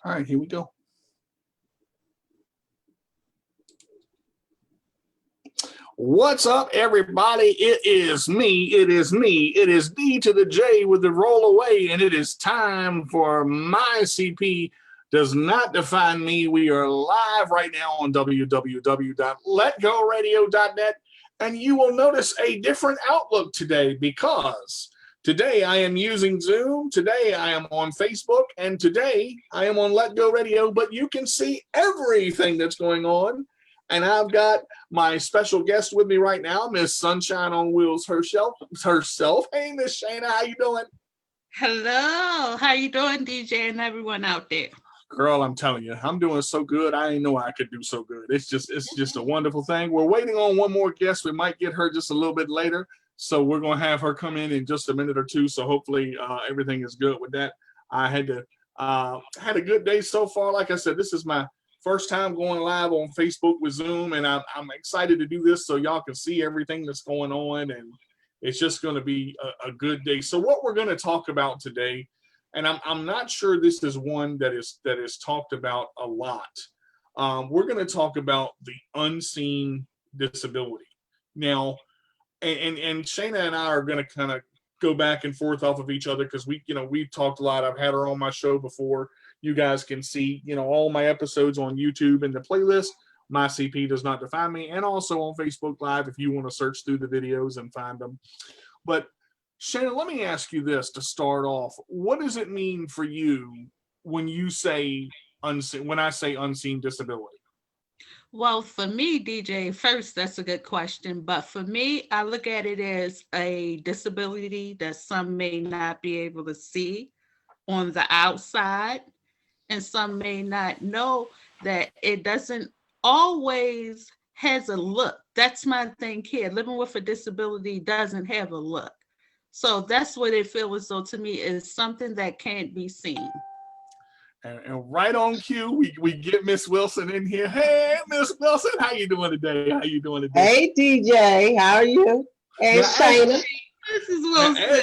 All right, here we go. What's up, everybody? It is me. It is me. It is D to the J with the roll away, and it is time for My CP Does Not Define Me. We are live right now on www.letgoradio.net, and you will notice a different outlook today because today I am using Zoom, today I am on Facebook, and today I am on Let Go Radio, but you can see everything that's going on. And I've got my special guest with me right now, Miss Sunshine on Wheels herself. Hey, Miss Shayna, how you doing? Hello, how you doing, DJ, and everyone out there? Girl, I'm telling you, I'm doing so good. I didn't know I could do so good. It's just a wonderful thing. We're waiting on one more guest. We might get her just a little bit later, so we're gonna have her come in just a minute or two. So hopefully everything is good with that. I had a good day so far. Like I said, this is my first time going live on Facebook with Zoom, and I'm excited to do this so y'all can see everything that's going on, and it's just going to be a good day. So what we're going to talk about today, and I'm not sure this is one that is talked about a lot. We're going to talk about the unseen disability. Now, and Shayna and I are going to kind of go back and forth off of each other because we've talked a lot. I've had her on my show before. You guys can see, all my episodes on YouTube and the playlist. My CP Does Not Define Me, and also on Facebook Live if you want to search through the videos and find them. But Shannon, let me ask you this to start off. What does it mean for you when you say unseen? When I say unseen disability? Well, for me, DJ, first, that's a good question. But for me, I look at it as a disability that some may not be able to see on the outside, and some may not know that it doesn't always has a look. That's my thing here. Living with a disability doesn't have a look. So that's what it feels as though to me is something that can't be seen. And right on cue, we get Miss Wilson in here. Hey, Miss Wilson, how you doing today? How you doing today? Hey, DJ, how are you? Hey, Shayna. This is Wilson.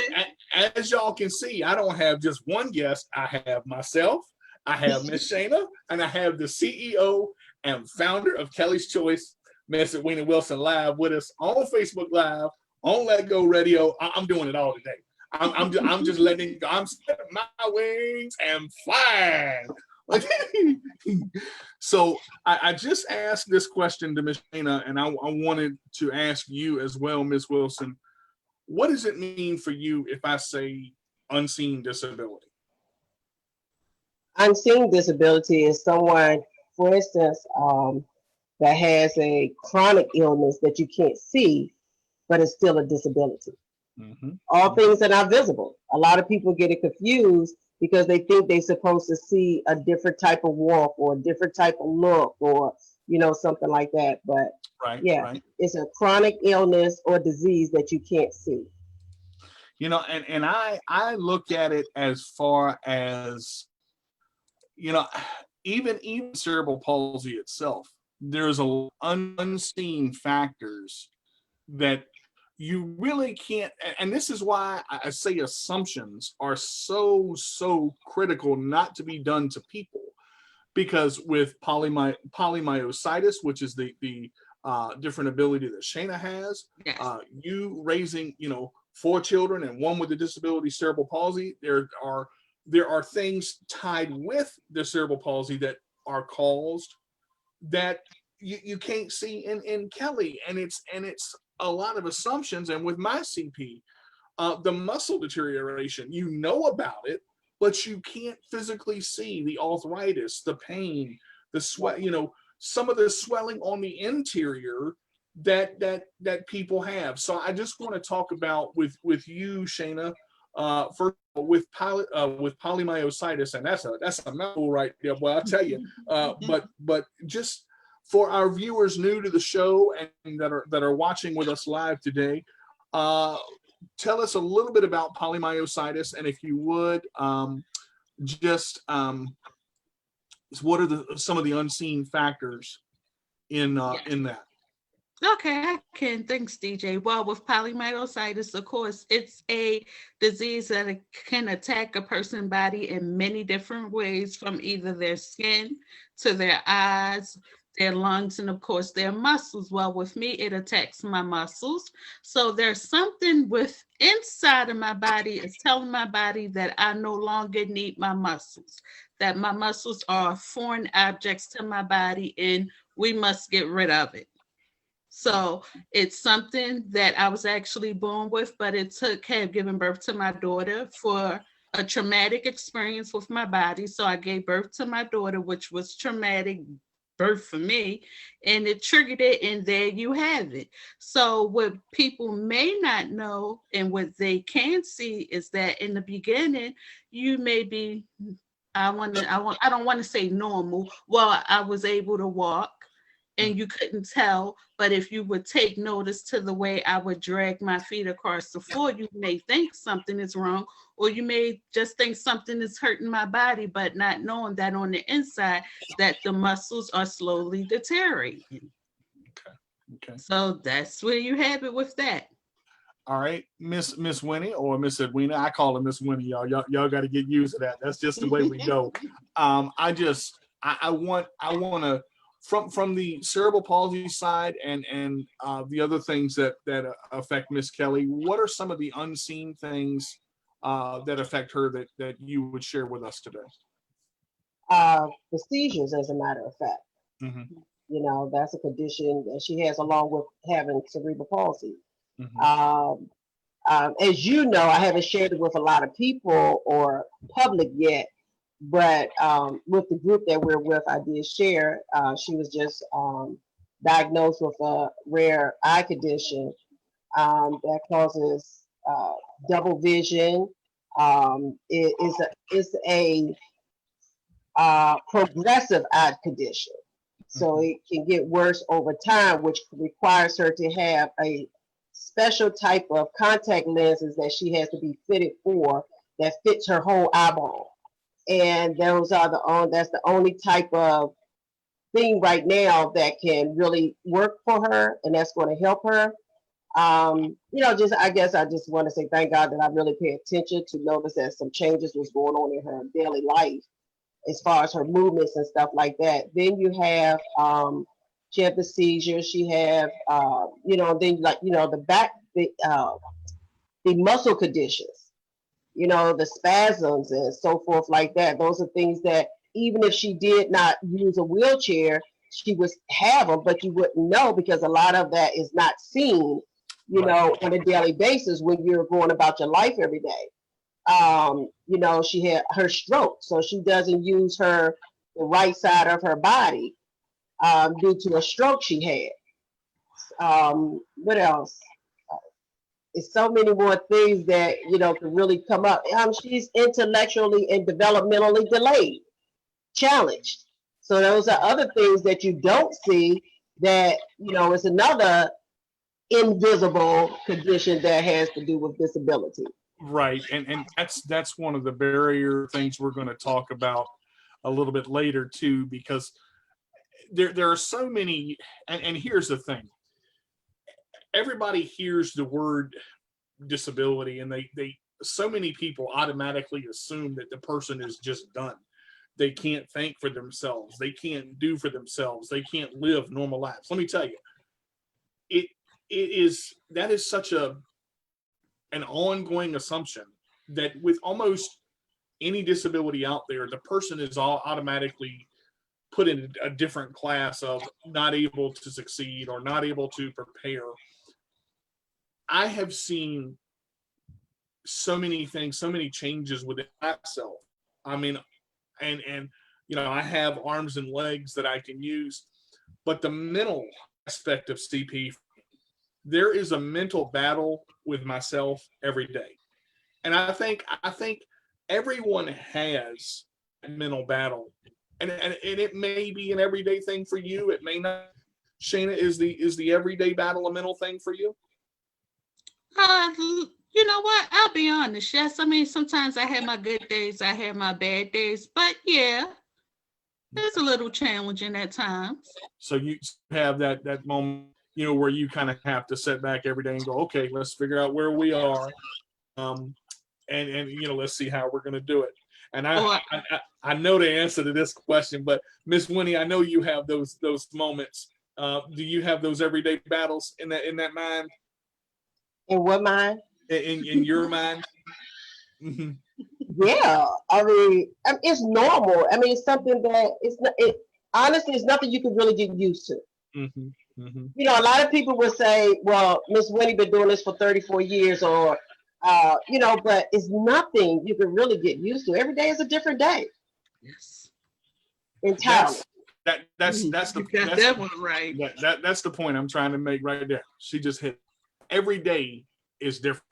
As y'all can see, I don't have just one guest. I have myself, I have Miss Shayna, and I have the CEO and founder of Kelly's Choice, Miss Edwina Wilson, live with us on Facebook Live, on Let Go Radio. I'm doing it all today. I'm just letting go. I'm spreading my wings and flying. So I just asked this question to Miss Shayna, and I wanted to ask you as well, Miss Wilson. What does it mean for you if I say unseen disability? Unseen disability is someone, for instance, that has a chronic illness that you can't see, but it's still a disability. Mm-hmm. All things are not visible. A lot of people get it confused because they think they're supposed to see a different type of walk or a different type of look or, something like that. But right. It's a chronic illness or disease that you can't see. And I look at it as far as, even cerebral palsy itself, there's unseen factors that you really can't, and this is why I say assumptions are so critical not to be done to people, because with polymyositis, which is the different ability that Shayna has, yes. You raising 4 children and one with a disability, cerebral palsy, there are things tied with the cerebral palsy that are caused that you can't see in Kelly, and it's a lot of assumptions. And with my CP, the muscle deterioration, about it, but you can't physically see the arthritis, the pain, the sweat, some of the swelling on the interior that people have. So I just want to talk about with you, Shayna, first with polymyositis, and that's a mouthful right there, boy, I'll tell you. But just for our viewers new to the show and that are watching with us live today, tell us a little bit about polymyositis, and if you would, just what are some of the unseen factors in that? Okay, I can. Thanks, DJ. Well, with polymyositis, of course, it's a disease that can attack a person's body in many different ways, from either their skin to their eyes, their lungs, and of course their muscles. Well, with me, it attacks my muscles. So there's something with inside of my body is telling my body that I no longer need my muscles, that my muscles are foreign objects to my body and we must get rid of it. So it's something that I was actually born with, but it had given birth to my daughter for a traumatic experience with my body. So I gave birth to my daughter, which was traumatic birth for me, and it triggered it, and there you have it. So what people may not know and what they can see is that in the beginning, you may be, I don't want to say normal. Well, I was able to walk and you couldn't tell, but if you would take notice to the way I would drag my feet across the floor, you may think something is wrong, or you may just think something is hurting my body, but not knowing that on the inside that the muscles are slowly deteriorating. Okay. So that's where you have it with that. All right, Miss Winnie or Miss Edwina. I call her Miss Winnie, y'all. Y'all got to get used to that. That's just the way we go. I want to, from the cerebral palsy side and the other things that affect Miss Kelly, what are some of the unseen things that affect her that you would share with us today? The seizures, as a matter of fact. Mm-hmm. You know, that's a condition that she has along with having cerebral palsy. Mm-hmm. As you know, I haven't shared it with a lot of people or public yet, but with the group that we're with, I did share. She was just diagnosed with a rare eye condition that causes double vision. It's a progressive eye condition, so it can get worse over time, which requires her to have a special type of contact lenses that she has to be fitted for that fits her whole eyeball. And those are that's the only type of thing right now that can really work for her, and that's going to help her. I guess I just want to say thank God that I really pay attention to notice that some changes was going on in her daily life as far as her movements and stuff like that. Then you have she had the seizures, she have the muscle conditions, the spasms and so forth like that. Those are things that even if she did not use a wheelchair, she would have them, but you wouldn't know because a lot of that is not seen, on a daily basis when you're going about your life every day. She had her stroke, so she doesn't use the right side of her body due to a stroke she had. What else? It's so many more things that can really come up. She's intellectually and developmentally delayed, challenged. So those are other things that you don't see that is another invisible condition that has to do with disability. Right, and that's one of the barrier things we're going to talk about a little bit later too, because there are so many. And here's the thing: everybody hears the word disability, and they so many people automatically assume that the person is just done. They can't think for themselves. They can't do for themselves. They can't live normal lives. Let me tell you, that is such an ongoing assumption that with almost any disability out there, the person is all automatically put in a different class of not able to succeed or not able to prepare. I have seen so many things, so many changes within myself. I mean, and I have arms and legs that I can use, but the mental aspect of CP, there is a mental battle with myself every day. And I think everyone has a mental battle. And it may be an everyday thing for you. It may not. Shana, is the everyday battle a mental thing for you? You know what? I'll be honest. Yes, I mean, sometimes I have my good days, I have my bad days, but yeah, It's a little challenging at times. So you have that moment, where you kind of have to sit back every day and go, okay, let's figure out where we are, and let's see how we're going to do it. And I know the answer to this question, but Miss Winnie, I know you have those moments. Do you have those everyday battles in that mind? In what mind? In your mind? Mm-hmm. Yeah, I mean, it's normal. I mean, it's something that honestly, it's nothing you can really get used to. Mm-hmm. Mm-hmm. A lot of people would say, well, Miss Winnie been doing this for 34 years or, but it's nothing you can really get used to. Every day is a different day. Yes. Entirely. That's that one right. That's the point I'm trying to make right there. She just hit. Every day is different.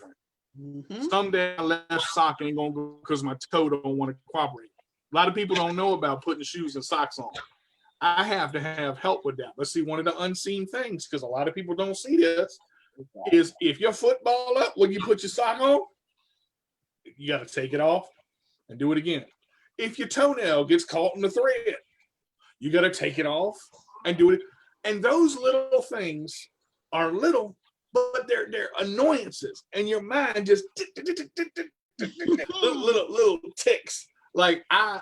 Mm-hmm. Someday I left sock ain't gonna go because my toe don't want to cooperate. A lot of people don't know about putting shoes and socks on. I have to have help with that. But see, one of the unseen things, because a lot of people don't see this, is if your foot ball up when you put your sock on, you got to take it off and do it again. If your toenail gets caught in the thread, you got to take it off and do it. And those little things are little, but they're annoyances, and your mind just little ticks. Like I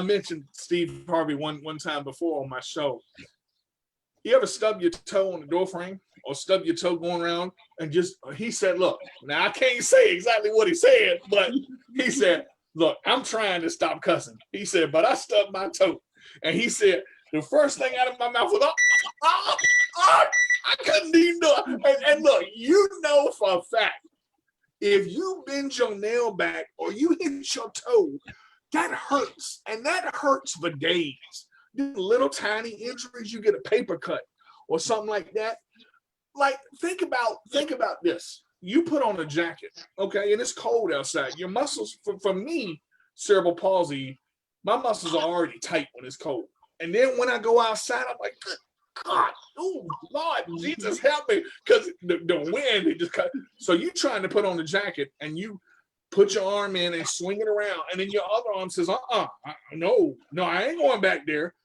mentioned Steve Harvey one time before on my show. You ever stub your toe on the door frame or stub your toe going around and he said, look, now I can't say exactly what he said, but he said, look, I'm trying to stop cussing. He said, but I stubbed my toe. And he said, the first thing out of my mouth was, I couldn't even do it. And look, for a fact, if you bend your nail back or you hit your toe, that hurts. And that hurts for days. Little tiny injuries, you get a paper cut or something like that. Like, think about this. You put on a jacket, okay, and it's cold outside. Your muscles, for me, cerebral palsy, my muscles are already tight when it's cold. And then when I go outside, I'm like, good God, oh Lord, Jesus help me, because the wind, it just cut. So you trying to put on the jacket and you put your arm in and swing it around, and then your other arm says, no, I ain't going back there.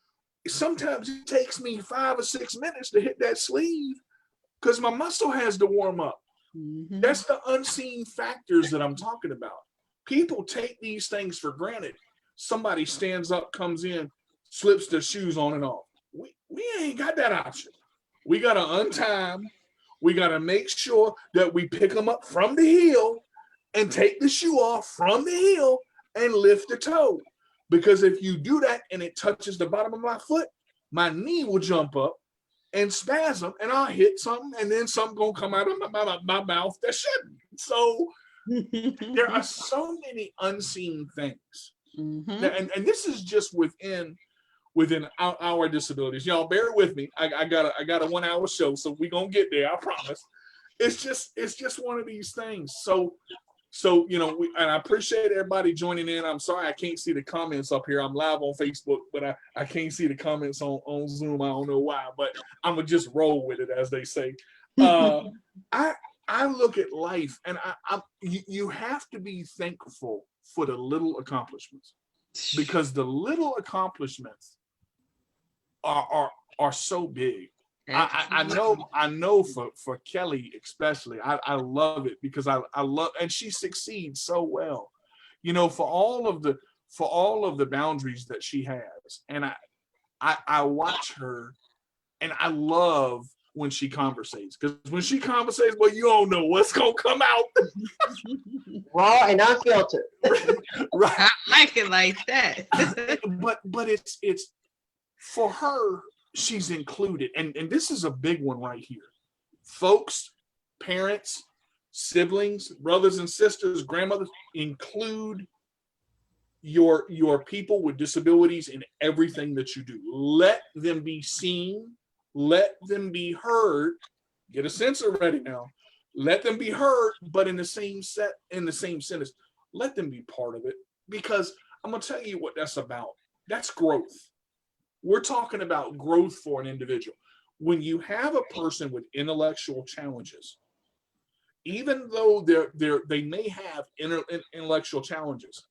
Sometimes it takes me 5 or 6 minutes to hit that sleeve because my muscle has to warm up. Mm-hmm. That's the unseen factors that I'm talking about. People take these things for granted. Somebody stands up, comes in, slips their shoes on and off. We ain't got that option. We got to untie them. We got to make sure that we pick them up from the heel and take the shoe off from the heel and lift the toe. Because if you do that and it touches the bottom of my foot, my knee will jump up and spasm and I'll hit something and then something going to come out of my mouth that shouldn't. So there are so many unseen things. Mm-hmm. And this is just within our disabilities. Y'all bear with me. I got a 1 hour show, so we're going to get there, I promise. It's just one of these things. So and I appreciate everybody joining in. I'm sorry I can't see the comments up here. I'm live on Facebook, but I can't see the comments on Zoom. I don't know why, but I'm gonna just roll with it, as they say. I look at life, and you have to be thankful for the little accomplishments, because the little accomplishments are so big. I know for Kelly especially, I love it because I love, and she succeeds so well, for all of the boundaries that she has. And I watch her and I love when she conversates, because when she conversates, well, you don't know what's gonna come out. Raw and unfiltered. Right. I like it like that. but it's for her. She's included, and this is a big one right here. Folks, parents, siblings, brothers and sisters, grandmothers, include your people with disabilities in everything that you do. Let them be seen, let them be heard. Get a sensor ready now. Let them be heard, but in the same sentence, let them be part of it, because I'm gonna tell you what that's about. That's growth. We're talking about growth for an individual. When you have a person with intellectual challenges, even though they may have intellectual challenges,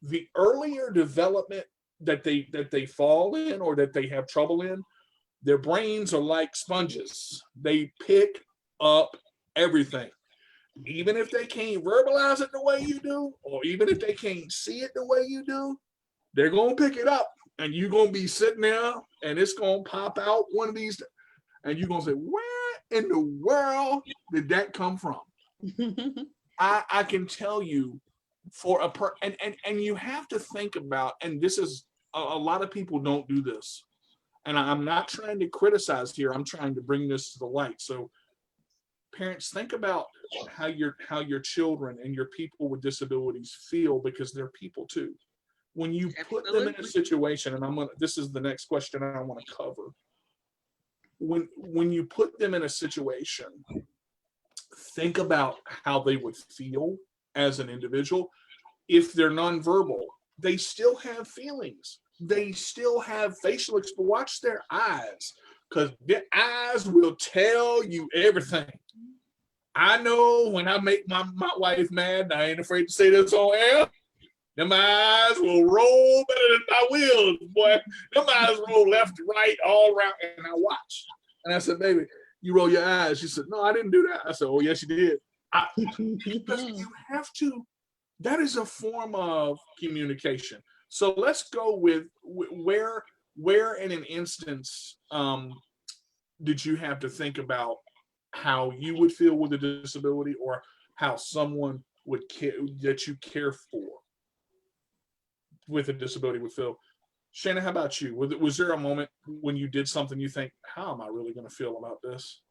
the earlier development that they fall in or that they have trouble in, their brains are like sponges. They pick up everything. Even if they can't verbalize it the way you do, or even if they can't see it the way you do, they're going to pick it up. And you're going to be sitting there and it's going to pop out one of these. And you're going to say, where in the world did that come from? I can tell you for and you have to think about, and this is a lot of people don't do this. And I'm not trying to criticize here. I'm trying to bring this to the light. So parents, think about how your children and your people with disabilities feel, because they're people too. When you put them in a situation, and this is the next question I want to cover. When you put them in a situation, think about how they would feel as an individual. If they're nonverbal, they still have feelings. They still have facial expression. Watch their eyes, because their eyes will tell you everything. I know when I make my wife mad, I ain't afraid to say this on air, them eyes will roll better than my wheels, boy. Them eyes roll left to right, all around, and I watch. And I said, baby, you roll your eyes. She said, no, I didn't do that. I said, oh, yes, you did. Because you have to, that is a form of communication. So let's go with where in an instance did you have to think about how you would feel with a disability, or how someone would care that you care for with a disability would feel? Shannon, how about you? Was there a moment when you did something you think, how am I really going to feel about this?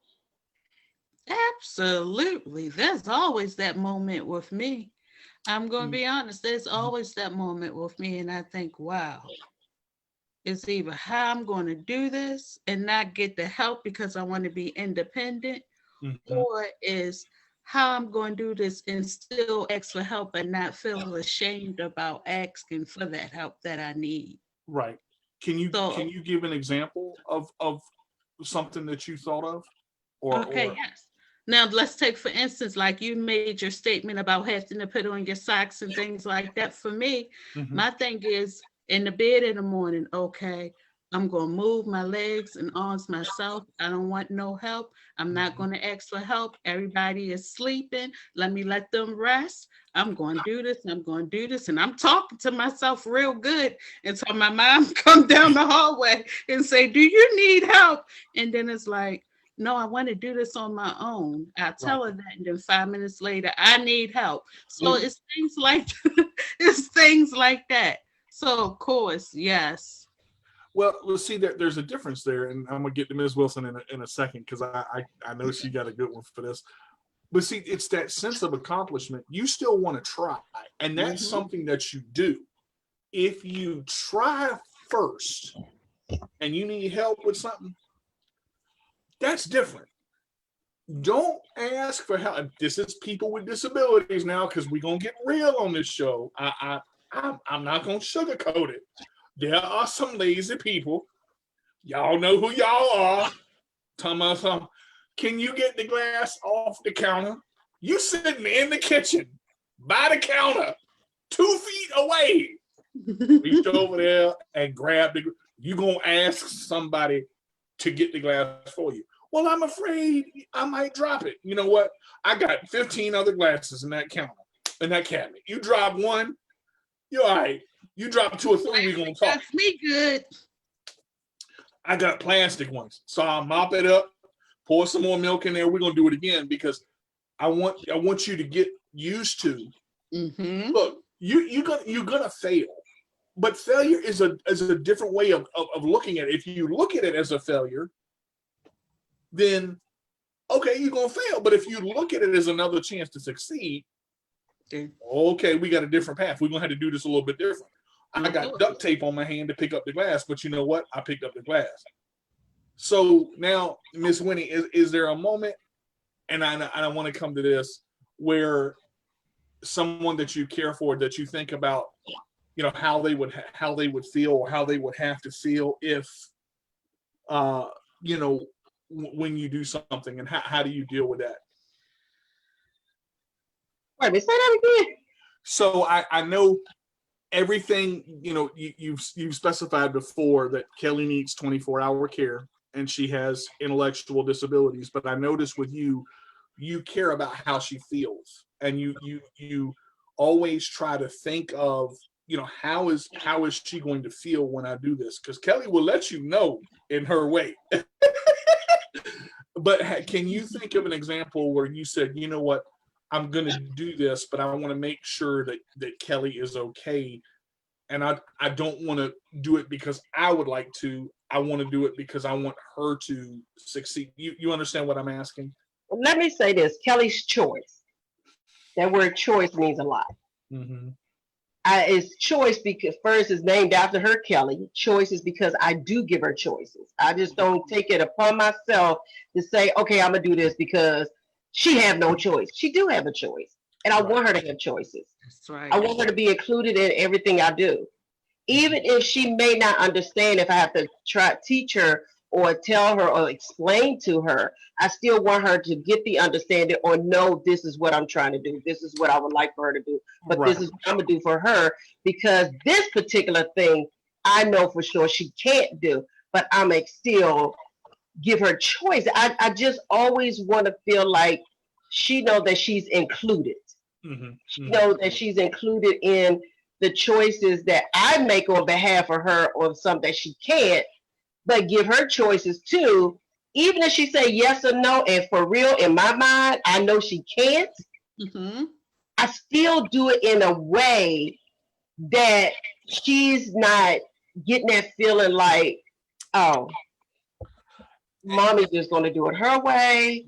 Absolutely. There's always that moment with me. I'm going to be honest. There's always that moment with me. And I think, wow, it's either how I'm going to do this and not get the help because I want to be independent, or is how I'm going to do this and still ask for help and not feel ashamed about asking for that help that I need. Right. Can you give an example of something that you thought of? Yes. Now let's take, for instance, like you made your statement about having to put on your socks and things like that. For me, my thing is in the bed in the morning, okay, I'm going to move my legs and arms myself. I don't want no help. I'm not going to ask for help. Everybody is sleeping. Let them rest. I'm going to do this. I'm going to do this. And I'm talking to myself real good until my mom come down the hallway and say, do you need help? And then it's like, no, I want to do this on my own. I tell her that, and then 5 minutes later, I need help. So it's things like that. So of course, yes. Well, let's see that there's a difference there, and I'm gonna get to Ms. Wilson in a second, because I know she got a good one for this. But see, it's that sense of accomplishment. You still want to try, and that's something that you do. If you try first, and you need help with something, that's different. Don't ask for help. This is people with disabilities now, because we're gonna get real on this show. I'm not gonna sugarcoat it. There are some lazy people. Y'all know who y'all are. Thomas, can you get the glass off the counter? You sitting in the kitchen by the counter, 2 feet away. Reach over there and grab the. You gonna ask somebody to get the glass for you? Well, I'm afraid I might drop it. You know what? I got 15 other glasses in that counter, in that cabinet. You drop one, you're all right. You drop 2 or 3, we're gonna talk. That's me good. I got plastic ones, so I'll mop it up, pour some more milk in there. We're gonna do it again, because I want you to get used to. Look, you're gonna fail, but failure is a different way of looking at it. If you look at it as a failure, then okay, you're gonna fail. But if you look at it as another chance to succeed, okay, we got a different path. We're gonna have to do this a little bit different. I got duct tape on my hand to pick up the glass, but you know what? I picked up the glass. So now, Miss Winnie, is there a moment, and I want to come to this, where someone that you care for, that you think about, you know, how they would feel, or how they would have to feel if, you know, when you do something, and how do you deal with that? Wait, say that again. So I know everything, you've specified before that Kelly needs 24-hour care and she has intellectual disabilities. But I noticed with you care about how she feels, and you always try to think of, how is she going to feel when I do this? Because Kelly will let you know in her way. But can you think of an example where you said, you know what, I'm going to do this, but I want to make sure that Kelly is okay. And I don't want to do it because I would like to. I want to do it because I want her to succeed. You understand what I'm asking? Let me say this, Kelly's choice. That word choice means a lot. Mm-hmm. It's choice because first is named after her, Kelly. Choice is because I do give her choices. I just don't take it upon myself to say, okay, I'm gonna do this because she have no choice. She do have a choice, and I want her to have choices. That's right. I want her to be included in everything I do, even if she may not understand. If I have to try teach her or tell her or explain to her, I still want her to get the understanding or know this is what I'm trying to do. This is what I would like for her to do. But Right. this is what I'm going to do for her, because this particular thing I know for sure she can't do, but I'm going to still give her choice. I just always want to feel like she know that she's included. Mm-hmm. She know that she's included in the choices that I make on behalf of her, or something that she can't, but give her choices too. Even if she say yes or no, and for real, in my mind, I know she can't. Mm-hmm. I still do it in a way that she's not getting that feeling like, oh, mommy just going to do it her way.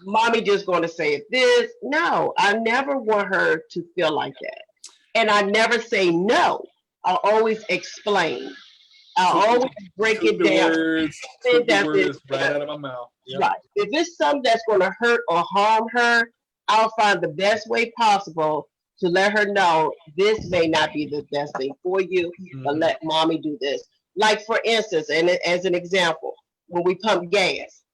Mommy just going to say it this. No, I never want her to feel like that. And I never say no. I always explain. I always break it down. Took the words right out of my mouth. Yep. Right. If it's something that's going to hurt or harm her, I'll find the best way possible to let her know this may not be the best thing for you, but let mommy do this. Like, for instance, and as an example, when we pump gas.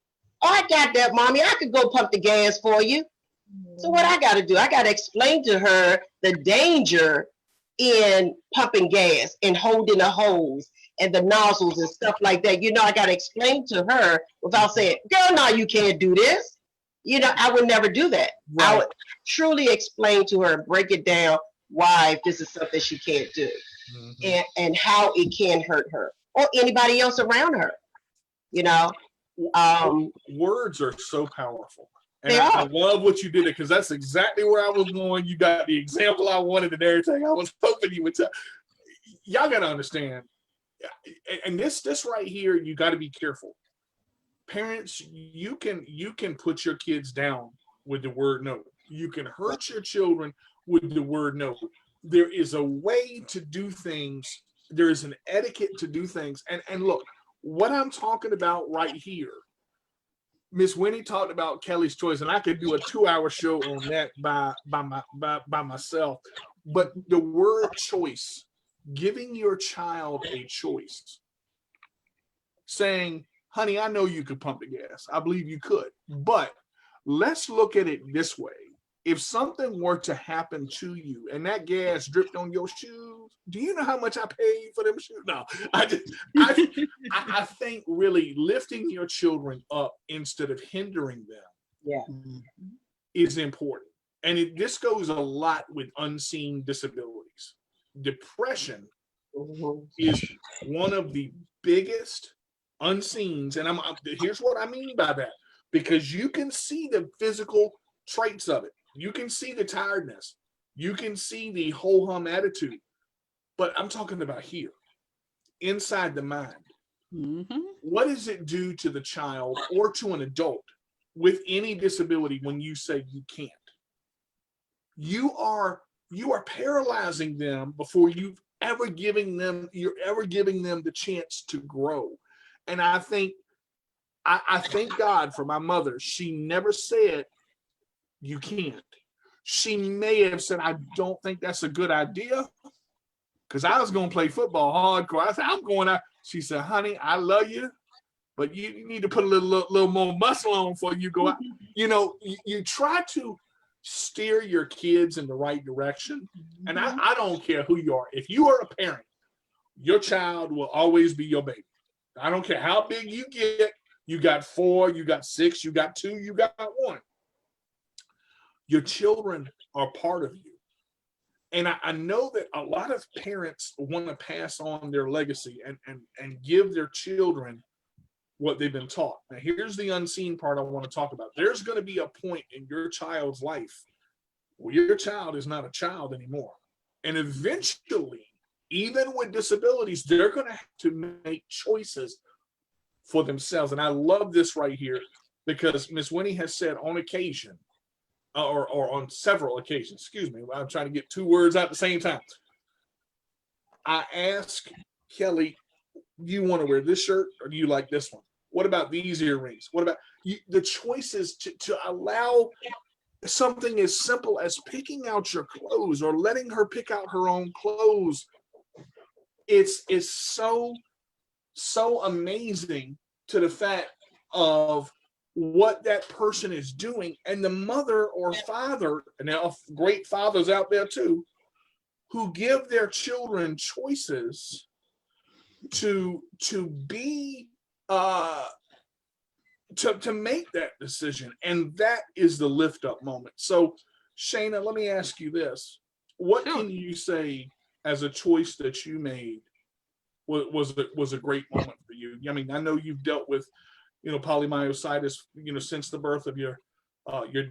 Oh, I got that, mommy. I could go pump the gas for you. So what I got to do, I got to explain to her the danger in pumping gas and holding a hose and the nozzles and stuff like that. I got to explain to her without saying, girl, no, you can't do this. I would never do that. Right. I would truly explain to her, break it down, why this is something she can't do, and how it can hurt her or anybody else around her. Words are so powerful. And They I are. love what you did it, because that's exactly where I was going. You got the example I wanted and everything. I was hoping you would tell. Y'all got to understand, and this right here, you got to be careful. Parents, you can put your kids down with the word no. You can hurt your children with the word no. There is a way to do things. There is an etiquette to do things. And look, what I'm talking about right here, Miss Winnie talked about Kelly's choice, and I could do a 2-hour show on that by myself. But the word choice, giving your child a choice, saying, honey, I know you could pump the gas. I believe you could. But let's look at it this way. If something were to happen to you and that gas dripped on your shoes, do you know how much I paid for them shoes? No, I think really lifting your children up instead of hindering them is important. And this goes a lot with unseen disabilities. Depression is one of the biggest unseens. And here's what I mean by that. Because you can see the physical traits of it. You can see the tiredness. You can see the ho-hum attitude. But I'm talking about here, inside the mind. What does it do to the child or to an adult with any disability when you say you can't? You are paralyzing them before you're ever giving them the chance to grow. And I thank God for my mother. She never said you can't. She may have said, I don't think that's a good idea, because I was going to play football hardcore. I said, I'm going out. She said, honey, I love you, but you need to put a little more muscle on before you go out. You try to steer your kids in the right direction. And I don't care who you are. If you are a parent, your child will always be your baby. I don't care how big you get. You got 4, you got 6, you got 2, you got 1. Your children are part of you. And I know that a lot of parents want to pass on their legacy and give their children what they've been taught. Now, here's the unseen part I want to talk about. There's going to be a point in your child's life where your child is not a child anymore. And eventually, even with disabilities, they're going to have to make choices for themselves. And I love this right here because Miss Winnie has said on occasion, or on several occasions, excuse me, I'm trying to get 2 words out at the same time. I ask Kelly, do you want to wear this shirt or do you like this one? What about these earrings? What about the choices to allow something as simple as picking out your clothes or letting her pick out her own clothes? It's so amazing to the fact of what that person is doing, and the mother or father, and there are great fathers out there too, who give their children choices to be to make that decision. And that is the lift up moment. So Shayna, let me ask you this. What can you say as a choice that you made was a great moment for you? I mean, I know you've dealt with polymyositis, since the birth of your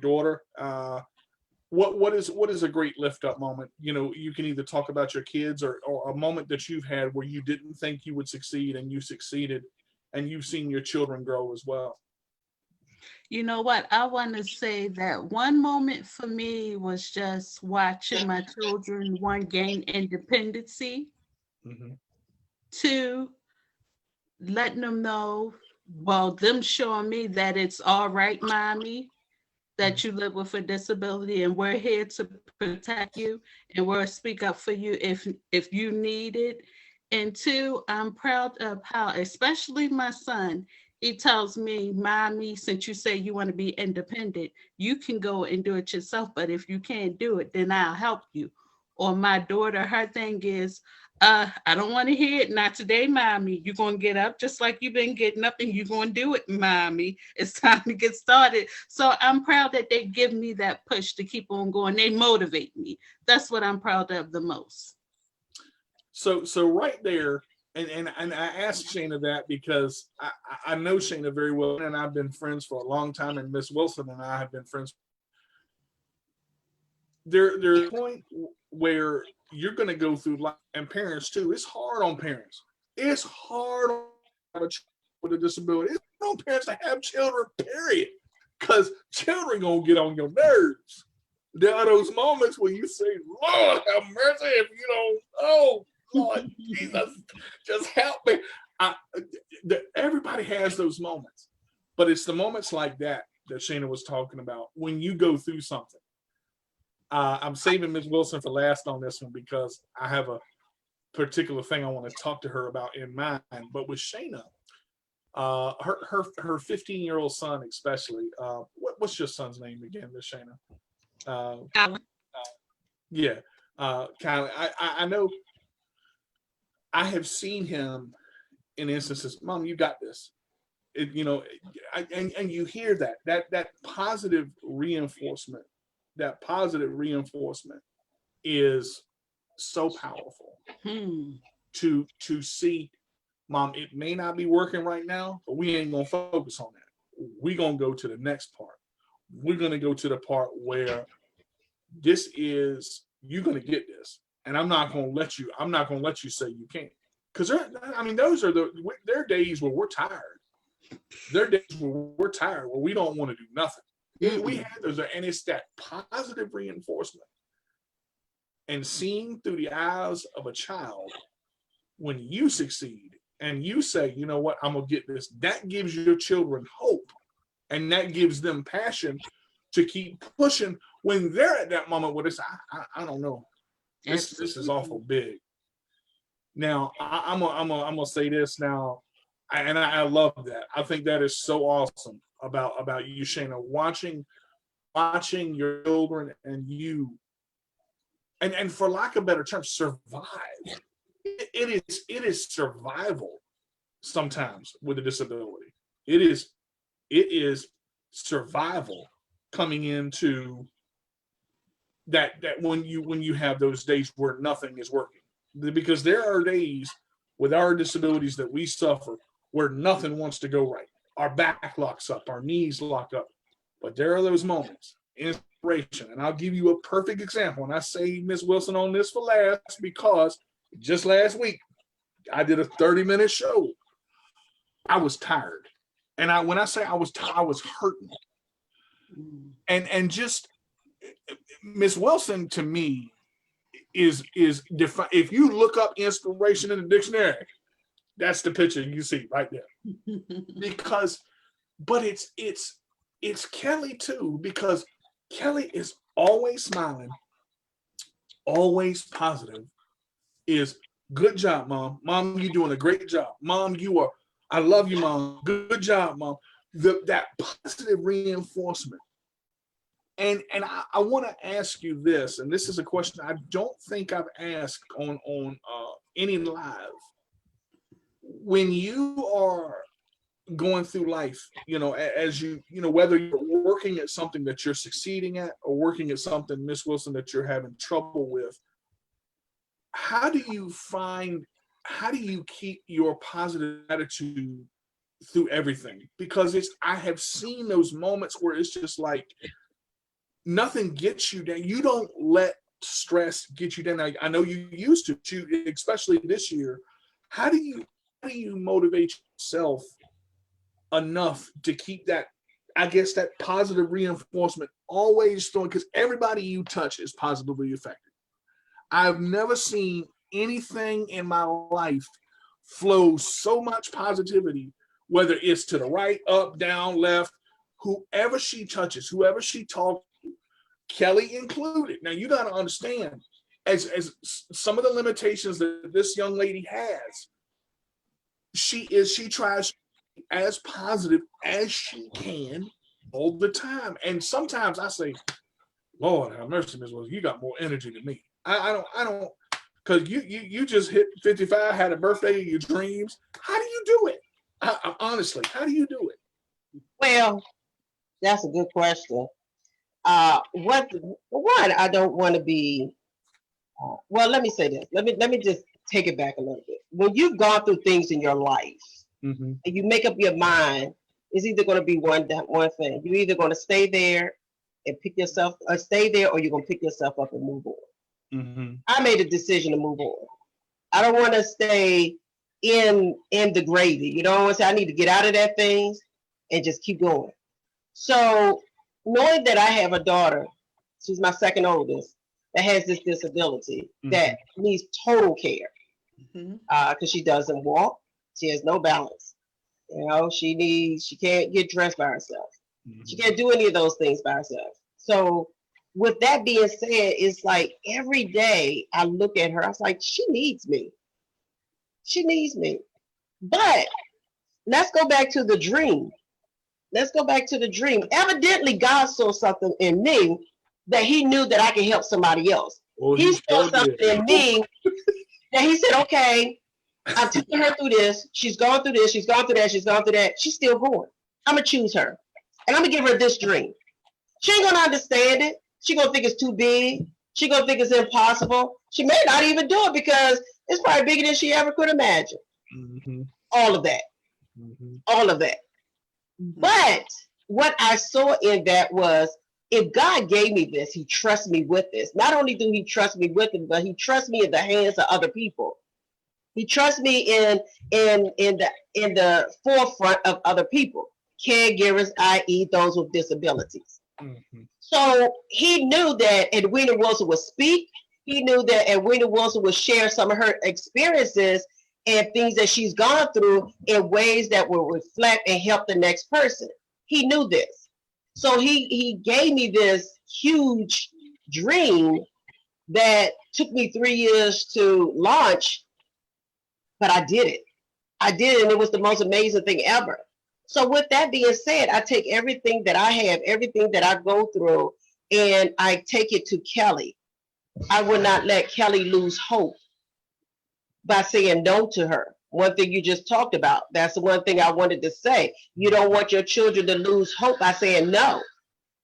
daughter. What is a great lift up moment? You can either talk about your kids or a moment that you've had where you didn't think you would succeed and you succeeded, and you've seen your children grow as well. You know what? I want to say that one moment for me was just watching my children, one, gain independency, Mm-hmm. 2, letting them know, well, them showing me that it's all right, mommy, that you live with a disability, and we're here to protect you, and we'll speak up for you if you need it. And 2, I'm proud of how, especially my son, he tells me, mommy, since you say you want to be independent, you can go and do it yourself, but if you can't do it, then I'll help you. Or my daughter, her thing is, I don't want to hear it. Not today, mommy. You're going to get up just like you've been getting up, and you're going to do it, mommy. It's time to get started. So I'm proud that they give me that push to keep on going. They motivate me. That's what I'm proud of the most. So right there, and I asked Shayna that because I know Shayna very well, and I've been friends for a long time, and Miss Wilson and I have been friends. There's a point where you're going to go through life, and parents too. It's hard on parents. It's hard on a child with a disability. It's hard on parents to have children, period. Because children going to get on your nerves. There are those moments where you say, Lord, have mercy if you don't. Oh, Lord Jesus, just help me. Everybody has those moments. But it's the moments like that Shayna was talking about when you go through something. I'm saving Ms. Wilson for last on this one because I have a particular thing I want to talk to her about in mind. But with Shayna, her 15-year-old son especially, what's your son's name again, Miss Shayna? Yeah, Kylie. I know I have seen him in instances, Mom, you got this. And you hear that positive reinforcement. That positive reinforcement is so powerful to see, Mom, it may not be working right now, but we ain't gonna focus on that. We're gonna go to the next part. We're gonna go to the part where this is, you're gonna get this. And I'm not gonna let you say you can't. Because those are their days where we're tired. There are days where we're tired, where we don't want to do nothing. We have those, and it's that positive reinforcement. And seeing through the eyes of a child when you succeed and you say, you know what, I'm gonna get this, that gives your children hope. And that gives them passion to keep pushing when they're at that moment where it's, I don't know. This is awful big. Now, I'm gonna say this now, and I love that. I think that is so awesome about you, Shayna, watching watching your children and you, and for lack of a better term, survive. It is survival sometimes with a disability. It is survival coming into that when you have those days where nothing is working, because there are days with our disabilities that we suffer where nothing wants to go right. Our back locks up, our knees lock up, but there are those moments, inspiration. And I'll give you a perfect example, and I say Miss Wilson on this for last because just last week I did a 30-minute show. I was tired, and when I say I was tired, I was hurting, and just Miss Wilson to me is if you look up inspiration in the dictionary, that's the picture you see right there. But it's Kelly too, because Kelly is always smiling, always positive. Is good job, Mom. Mom, you're doing a great job. Mom, I love you, Mom. Good job, Mom. That positive reinforcement. And I want to ask you this, and this is a question I don't think I've asked on any live. When you are going through life, as whether you're working at something that you're succeeding at or working at something, Miss Wilson, that you're having trouble with, how do you keep your positive attitude through everything? Because I have seen those moments where it's just like nothing gets you down. You don't let stress get you down. I know you used to, especially this year. How do you motivate yourself enough to keep that, I guess, that positive reinforcement always throwing? Because everybody you touch is positively affected. I've never seen anything in my life flow so much positivity, whether it's to the right, up, down, left, whoever she touches, whoever she talks to, Kelly included. Now you got to understand, as some of the limitations that this young lady has, she tries to be as positive as she can all the time. And sometimes I say, Lord have mercy, Ms. Wilson, you got more energy than me. I don't, because you just hit 55, had a birthday of your dreams. How do you do it? Honestly, how do you do it? Well, that's a good question. One, I don't want to be. Well, let me say this. Let me just take it back a little bit. When you've gone through things in your life, and you make up your mind, it's either going to be one thing. You're either going to stay there and stay there, or you're going to pick yourself up and move on. I made a decision to move on. I don't want to stay in the gravy. You know what I'm saying? I need to get out of that things and just keep going. So knowing that I have a daughter, she's my second oldest, that has this disability that needs total care because she doesn't walk, she has no balance. She can't get dressed by herself. She can't do any of those things by herself. So with that being said, it's like every day I look at her, I was like, she needs me. She needs me. But let's go back to the dream. Evidently, God saw something in me that he knew that I could help somebody else. Well, he saw something in me that he said, okay, I'm taking her through this. She's gone through this. She's gone through that. She's gone through that. She's still going. I'm going to choose her. And I'm going to give her this dream. She ain't going to understand it. She's going to think it's too big. She's going to think it's impossible. She may not even do it because it's probably bigger than she ever could imagine. All of that. All of that. But what I saw in that was, if God gave me this, he trusts me with this. Not only do he trust me with it, but he trusts me in the hands of other people. He trusts me in the forefront of other people, caregivers, i.e. those with disabilities. So he knew that Edwina Wilson would speak. He knew that Edwina Wilson would share some of her experiences and things that she's gone through in ways that will reflect and help the next person. He knew this. So he gave me this huge dream that took me 3 years to launch, but I did it. And it was the most amazing thing ever. So with that being said, I take everything that I have, everything that I go through, and I take it to Kelly. I will not let Kelly lose hope by saying no to her. One thing you just talked about, that's the one thing I wanted to say. You don't want your children to lose hope by saying no.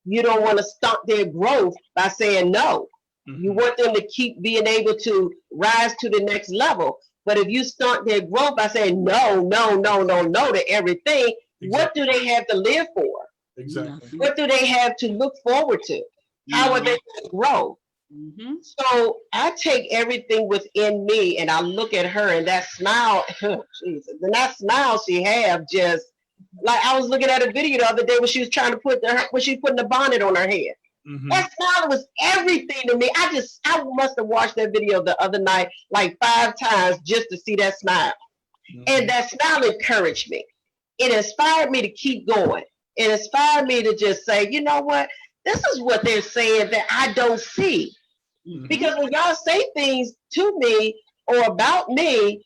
You don't want to stunt their growth by saying no. You want them to keep being able to rise to the next level. But if you stunt their growth by saying no, no, no, no, no to everything, what do they have to live for? Exactly. What do they have to look forward to? How are they going to grow? So I take everything within me and I look at her, and that smile, Jesus, and that smile she have, just like I was looking at a video the other day when she was trying to when she putting the bonnet on her head. That smile was everything to me. I must have watched that video the other night like 5 times just to see that smile. And that smile encouraged me. It inspired me to keep going. It inspired me to just say, you know what? This is what they're saying that I don't see. Because when y'all say things to me or about me,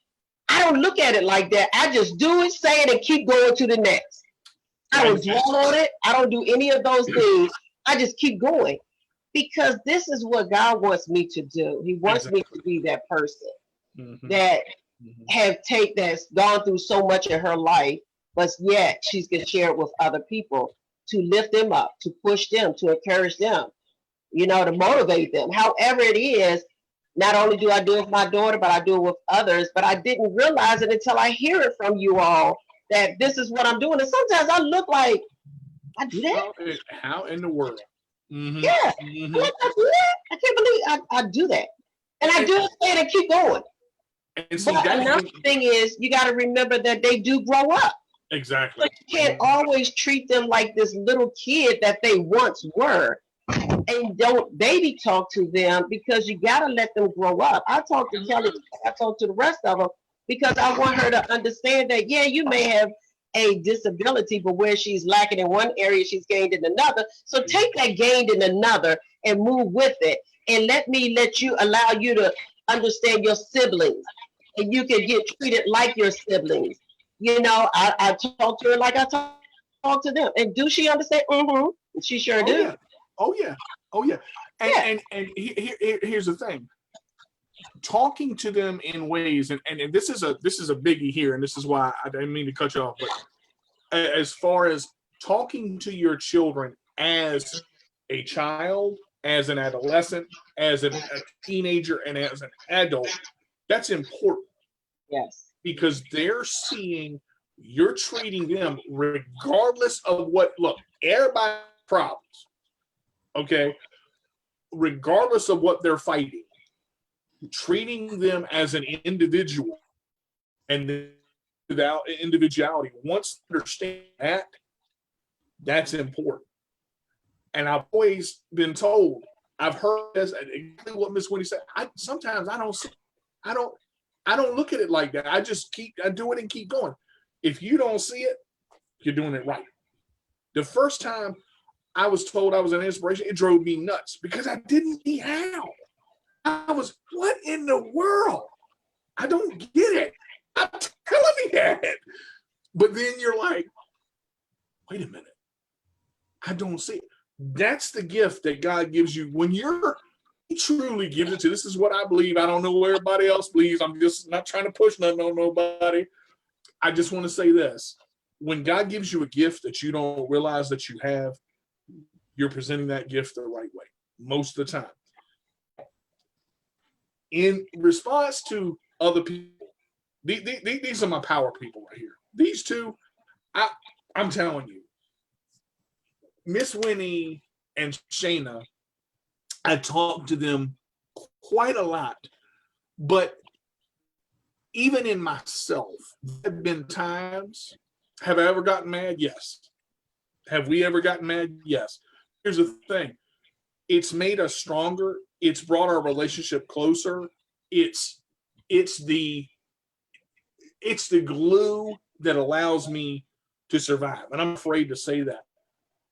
I don't look at it like that. I just do it, say it, and keep going to the next. I don't dwell on it. I don't do any of those things. I just keep going. Because this is what God wants me to do. He wants me to be that person that that's gone through so much in her life, but yet she's going to share it with other people to lift them up, to push them, to encourage them, to motivate them. However it is, not only do I do it with my daughter, but I do it with others. But I didn't realize it until I hear it from you all that this is what I'm doing. And sometimes I look like, I do that? How in the world? Yeah. Like, I do that? I can't believe I do that. And I do it and keep going. And see, but another thing is, you got to remember that they do grow up. Exactly. So you can't always treat them like this little kid that they once were. And don't baby talk to them, because you got to let them grow up. I talk to Kelly, I talk to the rest of them, because I want her to understand that, yeah, you may have a disability, but where she's lacking in one area, she's gained in another. So take that gained in another and move with it. And allow you to understand your siblings, and you can get treated like your siblings. I talk to her like I talk to them. And do she understand? She sure do. Yeah. Oh yeah. And here's the thing. Talking to them in ways, and this is a biggie here, and this is why I didn't mean to cut you off, but as far as talking to your children as a child, as an adolescent, as a teenager, and as an adult, that's important. Yes. Because they're seeing you're treating them regardless of everybody has problems. Okay. Regardless of what they're fighting, treating them as an individual and without individuality, once they understand that, that's important. And I've always been told, I've heard this, exactly what Miss Winnie said. Sometimes I don't look at it like that. I do it and keep going. If you don't see it, you're doing it right. The first time I was told I was an inspiration, it drove me nuts because I didn't see how. I was, what in the world? I don't get it. I'm telling you that. But then you're like, wait a minute. I don't see it. That's the gift that God gives you when He truly gives it to you. This is what I believe. I don't know what everybody else believes. I'm just not trying to push nothing on nobody. I just want to say this. When God gives you a gift that you don't realize that you have, you're presenting that gift the right way most of the time. In response to other people, these are my power people right here. These two, I'm telling you, Miss Winnie and Shayna, I talk to them quite a lot, but even in myself, there have been times, have I ever gotten mad? Yes. Have we ever gotten mad? Yes. Here's the thing. It's made us stronger. It's brought our relationship closer. It's the glue that allows me to survive. And I'm afraid to say that.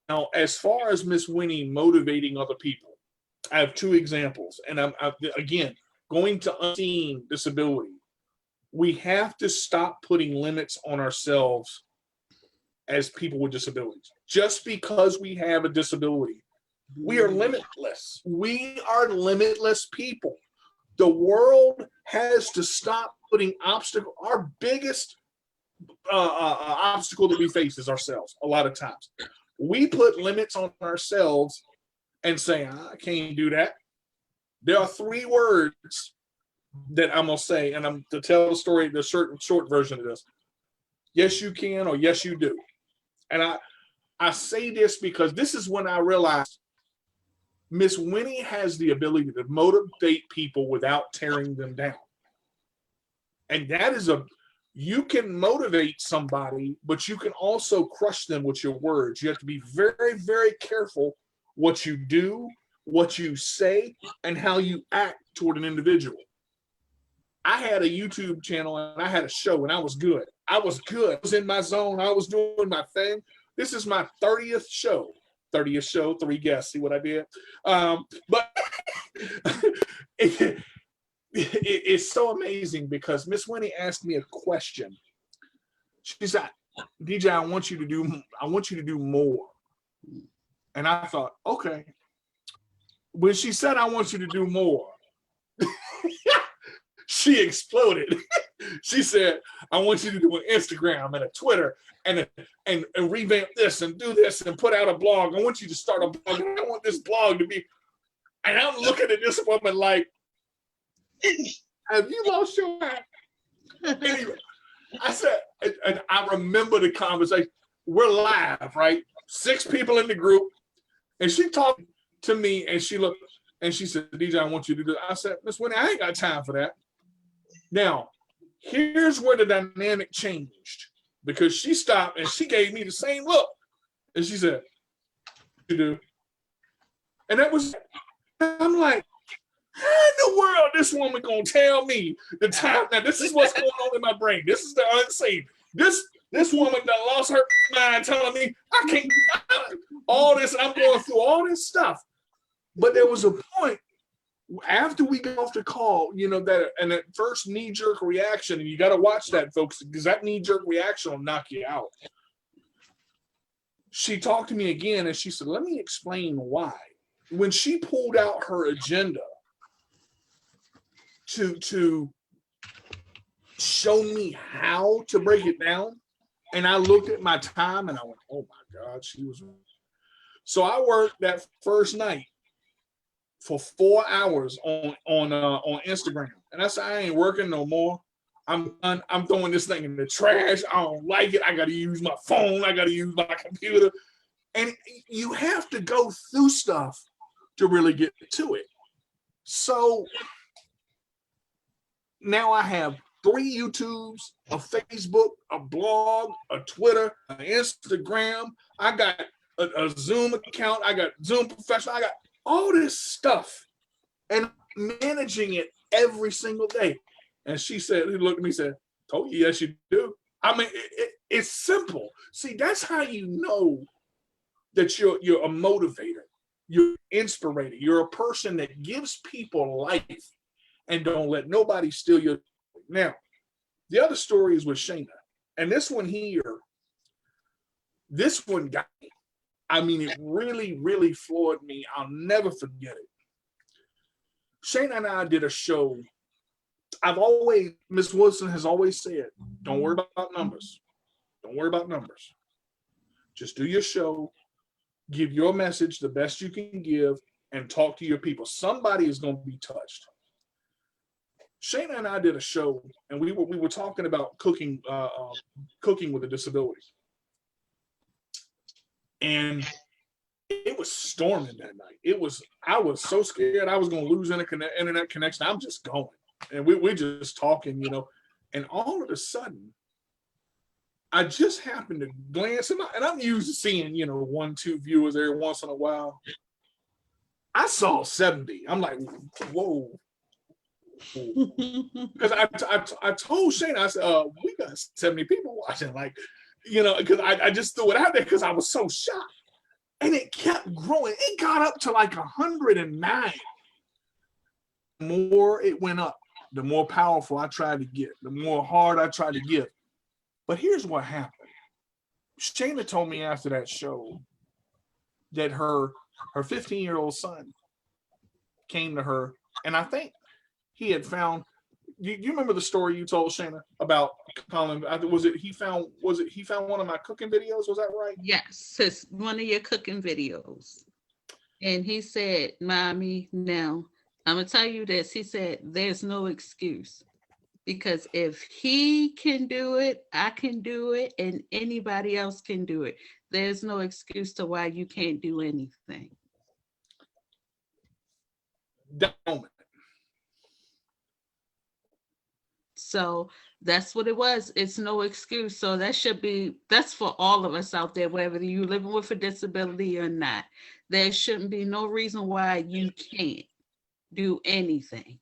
Now, as far as Miss Winnie motivating other people, I have 2 examples. And I'm again, going to unseen disability. We have to stop putting limits on ourselves as people with disabilities. Just because we have a disability, we are limitless. We are limitless people. The world has to stop putting obstacle. Our biggest obstacle that we face is ourselves. A lot of times, we put limits on ourselves and say, "I can't do that." There are 3 words that I'm gonna say, and I'm to tell the story, the short version of this. Yes, you can, or yes, you do. And I say this because this is when I realized Miss Winnie has the ability to motivate people without tearing them down. And that is you can motivate somebody, but you can also crush them with your words. You have to be very, very careful what you do, what you say, and how you act toward an individual. I had a YouTube channel and I had a show and I was good. I was in my zone. I was doing my thing. This is my 30th show. 30th show, 3 guests. See what I did? But it's so amazing because Miss Winnie asked me a question. She said, "DJ, I want you to do more." And I thought, okay. When she said, "I want you to do more," she exploded. She said, "I want you to do an Instagram and a Twitter and revamp this and do this and put out a blog. I want you to start a blog. And I want this blog to be." And I'm looking at this woman like, "Have you lost your mind?" Anyway, I said, and I remember the conversation. We're live, right? 6 people in the group. And she talked to me and she looked and she said, "DJ, I want you to do that." I said, "Miss Winnie, I ain't got time for that." Now, here's where the dynamic changed because she stopped and she gave me the same look. And she said, "You do." And that was, I'm like, how in the world this woman gonna tell me the time? Now, this is what's going on in my brain. This is the unseen. This woman that lost her mind telling me I can't all this, and I'm going through all this stuff. But there was a point after we got off the call, that first knee-jerk reaction, and you got to watch that, folks, because that knee-jerk reaction will knock you out. She talked to me again, and she said, "Let me explain why." When she pulled out her agenda to show me how to break it down, and I looked at my time, and I went, "Oh my God, she was." So I worked that first night for 4 hours on Instagram, and I said, "I ain't working no more. I'm throwing this thing in the trash. I don't like it. I got to use my phone. I got to use my computer." And you have to go through stuff to really get to it. So now I have 3 YouTubes, a Facebook, a blog, a Twitter, an Instagram. I got a Zoom account. I got Zoom Professional. I got all this stuff and managing it every single day. And she said, he looked at me and said, "Told you, yes, you do." I mean, it's simple. See, that's how you know that you're a motivator. You're inspirator. You're a person that gives people life and don't let nobody steal your. Now, the other story is with Shayna. And this one here, this one got me. I mean, it really, really floored me. I'll never forget it. Shayna and I did a show. Miss Wilson has always said, "Don't worry about numbers. Don't worry about numbers. Just do your show, give your message the best you can give, and talk to your people. Somebody is going to be touched." Shayna and I did a show, and we were talking about cooking with a disability. And it was storming that night. I was so scared I was going to lose internet connection. I'm just going. And we're just talking, and all of a sudden, I just happened to glance, and I'm used to seeing, 1, 2 viewers every once in a while. I saw 70. I'm like, whoa. Because I told Shane, I said, "We got 70 people watching," because I just threw it out there because I was so shocked. And it kept growing. It got up to like 109. The more it went up, the more powerful I tried to get, the more hard I tried to get. But here's what happened. Shayna told me after that show that her 15-year-old son came to her, and I think he had found. You remember the story you told Shayna about Colin? He found one of my cooking videos? Was that right? Yes, it's one of your cooking videos. And he said, "Mommy, now I'm gonna tell you this." He said, "There's no excuse, because if he can do it, I can do it, and anybody else can do it. There's no excuse to why you can't do anything." That moment. So that's what it was. It's no excuse. So that's for all of us out there, whether you're living with a disability or not. There shouldn't be no reason why you can't do anything.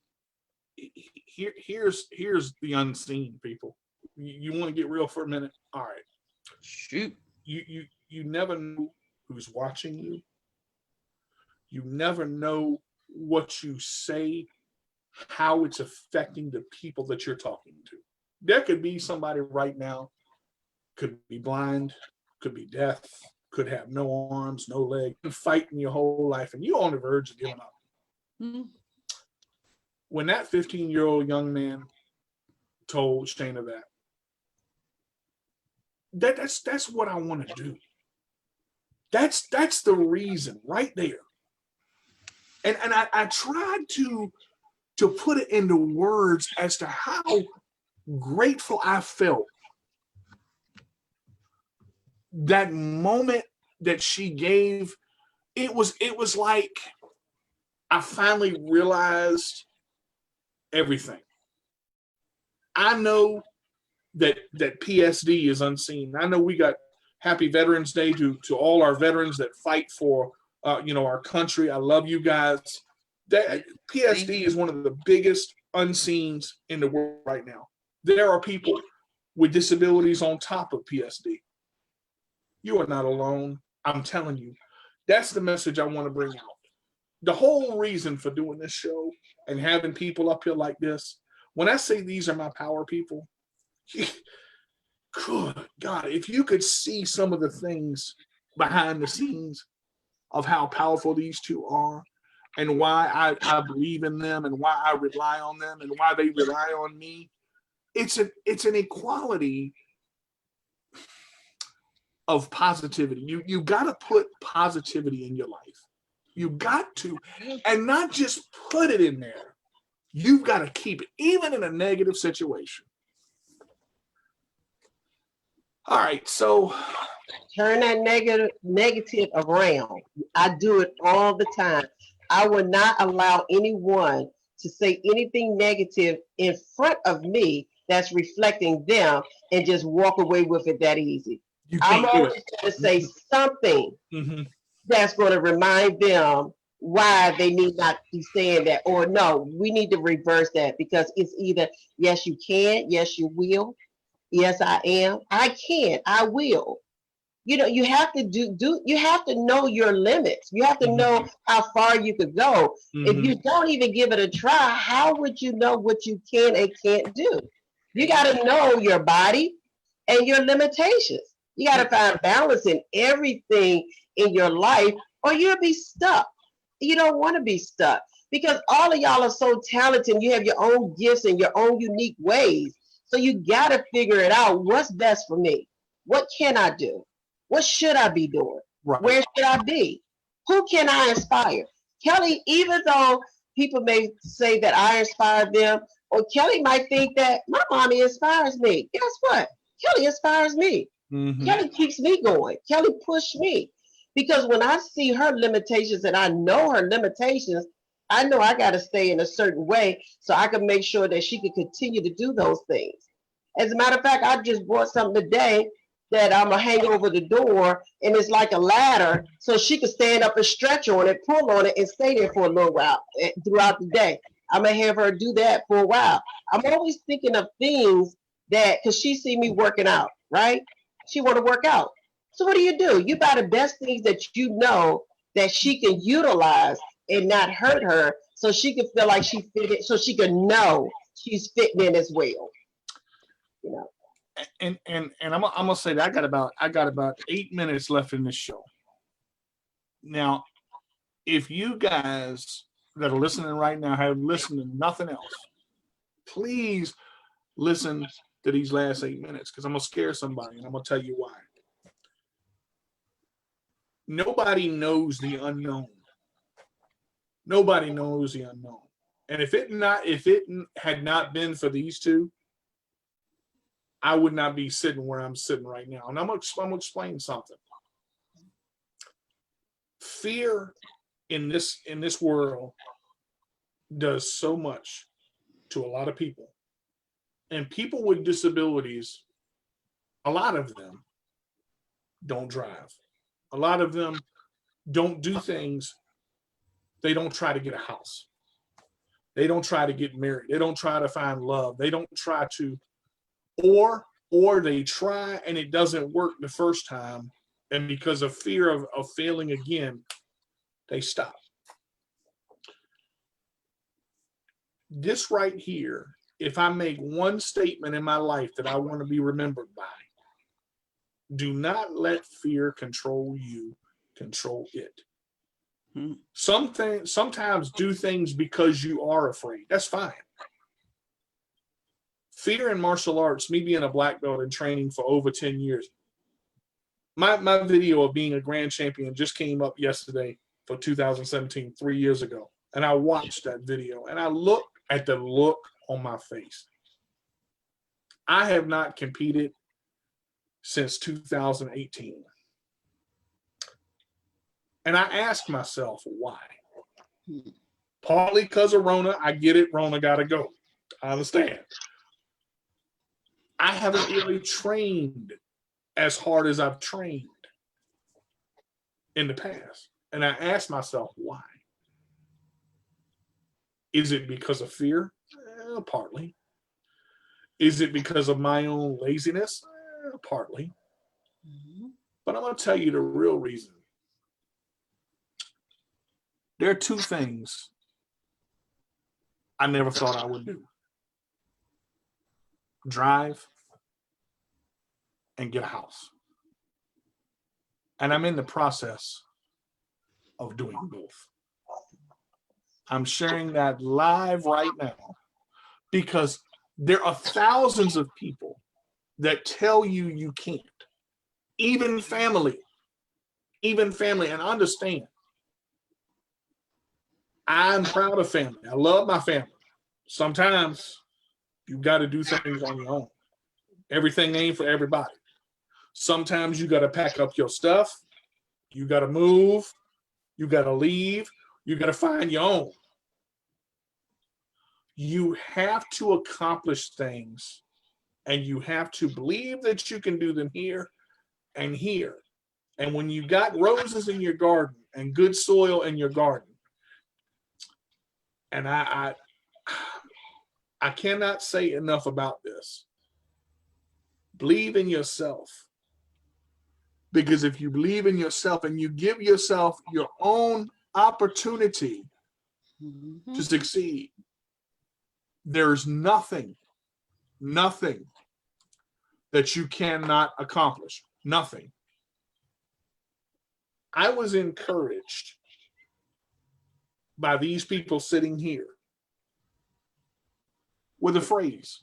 Here's the unseen, people. You want to get real for a minute? All right. Shoot. You never know who's watching you. You never know what you say, how it's affecting the people that you're talking to. There could be somebody right now, could be blind, could be deaf, could have no arms, no legs, been fighting your whole life, and you're on the verge of giving up. Mm-hmm. When that 15-year-old young man told Shayna that's what I want to do. That's the reason right there. And I tried to put it into words as to how grateful I felt that moment that she gave. It was like I finally realized everything. I know that PSD is unseen. I know we got Happy Veterans Day to all our veterans that fight for our country. I love you guys. That PSD is one of the biggest unseens in the world right now. There are people with disabilities on top of PSD. You are not alone. I'm telling you. That's the message I want to bring out. The whole reason for doing this show and having people up here like this, when I say these are my power people, good God, if you could see some of the things behind the scenes of how powerful these two are, and why I believe in them, and why I rely on them, and why they rely on me. It's an equality of positivity. You got to put positivity in your life. You got to, and not just put it in there. You've got to keep it, even in a negative situation. All right, so turn that negative around. I do it all the time. I will not allow anyone to say anything negative in front of me that's reflecting them and just walk away with it that easy. I'm always going to say something that's going to remind them why they need not be saying that, or no, we need to reverse that, because it's either yes, you can, yes, you will, yes, I am, I can, I will. You have to you have to know your limits. You have to know how far you could go. If you don't even give it a try, how would you know what you can and can't do? You got to know your body and your limitations. You got to find balance in everything in your life, or you'll be stuck. You don't want to be stuck, because all of y'all are so talented. You have your own gifts and your own unique ways. So you got to figure it out. What's best for me? What can I do? What should I be doing? Right. Where should I be? Who can I inspire? Kelly, even though people may say that I inspire them, or Kelly might think that my mommy inspires me. Guess what? Kelly inspires me. Kelly keeps me going. Kelly pushed me. Because when I see her limitations and I know her limitations, I know I got to stay in a certain way so I can make sure that she can continue to do those things. As a matter of fact, I just bought something today that I'm going to hang over the door, and it's like a ladder, so she can stand up and stretch on it, pull on it, and stay there for a little while throughout the day. I'm going to have her do that for a while. I'm always thinking of things that, because she see me working out, right? She want to work out. So what do? You buy the best things that you know that she can utilize and not hurt her, so she can feel like she fit it, so she can know she's fitting in as well. and I'm gonna say that I got about 8 minutes left in this show. Now, if you guys that are listening right now have listened to nothing else, please listen to these last 8 minutes, because I'm gonna scare somebody and I'm gonna tell you why. Nobody knows the unknown. Nobody knows the unknown. And if it had not been for these two, I would not be sitting where I'm sitting right now. And I'm gonna explain something. Fear in this world does so much to a lot of people. And people with disabilities, a lot of them don't drive. A lot of them don't do things. They don't try to get a house. They don't try to get married. They don't try to find love. They don't try to, or they try and it doesn't work the first time. And because of fear of failing again, they stop. This right here, if I make one statement in my life that I want to be remembered by, do not let fear control you, control it. Sometimes do things because you are afraid. That's fine. Fear in martial arts, me being a black belt and training for over 10 years, my video of being a grand champion just came up yesterday for 2017, 3 years ago. And I watched that video and I looked at the look on my face. I have not competed since 2018. And I asked myself, why? Partly because of Rona. I get it. Rona got to go. I understand. I haven't really trained as hard as I've trained in the past. And I asked myself, why? Is it because of fear? Partly. Is it because of my own laziness? Partly. But I'm going to tell you the real reason. There are two things I never thought I would do. Drive and get a house. And I'm in the process of doing both. I'm sharing that live right now because there are thousands of people that tell you you can't. Even family, and understand. I'm proud of family. I love my family. Sometimes you got to do things on your own. Everything ain't for everybody. Sometimes you got to pack up your stuff. You got to move. You got to leave. You got to find your own. You have to accomplish things, and you have to believe that you can do them here and here. And when you got roses in your garden and good soil in your garden, and I cannot say enough about this. Believe in yourself. Because if you believe in yourself and you give yourself your own opportunity to succeed, there's nothing that you cannot accomplish. Nothing. I was encouraged by these people sitting here with a phrase.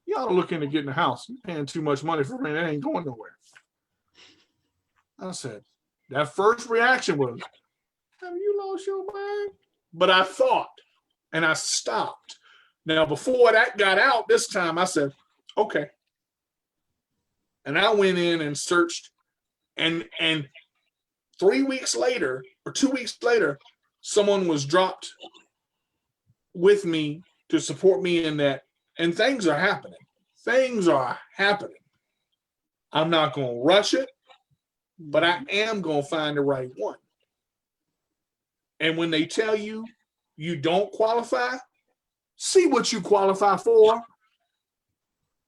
Y'all are looking to get in a house. You're paying too much money for rent. It ain't going nowhere. I said, that first reaction was, have you lost your mind? But I thought, and I stopped. Now, before that got out this time, I said, okay. And I went in and searched, and 3 weeks later, or 2 weeks later, someone was dropped with me to support me in that. And things are happening. Things are happening. I'm not going to rush it, but I am going to find the right one. And when they tell you you don't qualify, see what you qualify for.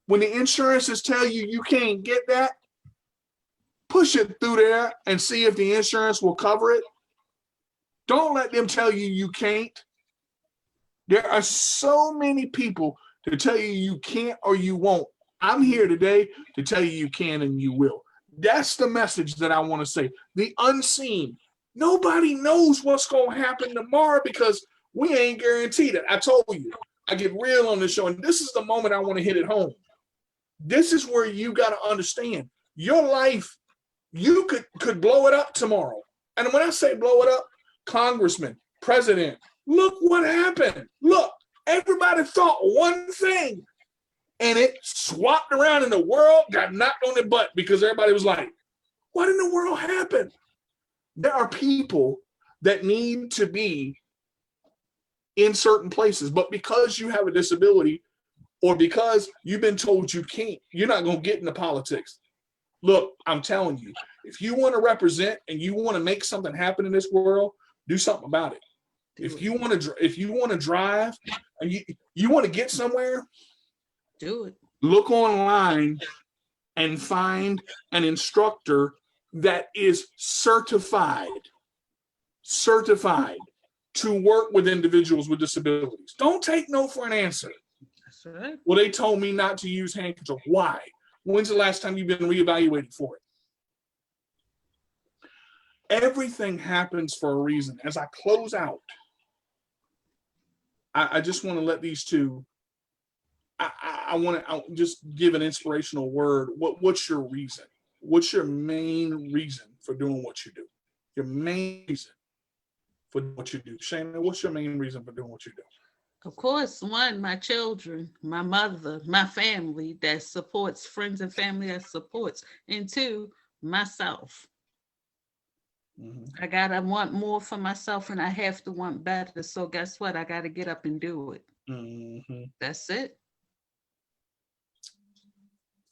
When the insurances tell you you can't get that, push it through there and see if the insurance will cover it. Don't let them tell you you can't. There are so many people to tell you you can't or you won't. I'm here today to tell you you can and you will. That's the message that I want to say. The unseen. Nobody knows what's going to happen tomorrow because we ain't guaranteed it. I told you, I get real on this show, and this is the moment I want to hit it home. This is where you got to understand your life. You could blow it up tomorrow. And when I say blow it up, congressman, president, look what happened. Look, everybody thought one thing, and it swapped around in the world, got knocked on the butt because everybody was like, what in the world happened? There are people that need to be in certain places, but because you have a disability or because you've been told you can't, you're not going to get into politics. Look, I'm telling you, if you want to represent and you want to make something happen in this world, do something about it. If you want to drive and you want to get somewhere, do it. Look online and find an instructor that is certified to work with individuals with disabilities. Don't take no for an answer. That's right. Well, they told me not to use hand control. Why? When's the last time you've been reevaluated for it? Everything happens for a reason. As I close out, I just want to let these two, I want to just give an inspirational word. What's your reason? What's your main reason for doing what you do? Your main reason for what you do. Shana, what's your main reason for doing what you do? Of course, one, my children, my mother, my family that supports, friends and family that supports, and two, myself. I gotta want more for myself and I have to want better. So guess what? I gotta get up and do it. That's it.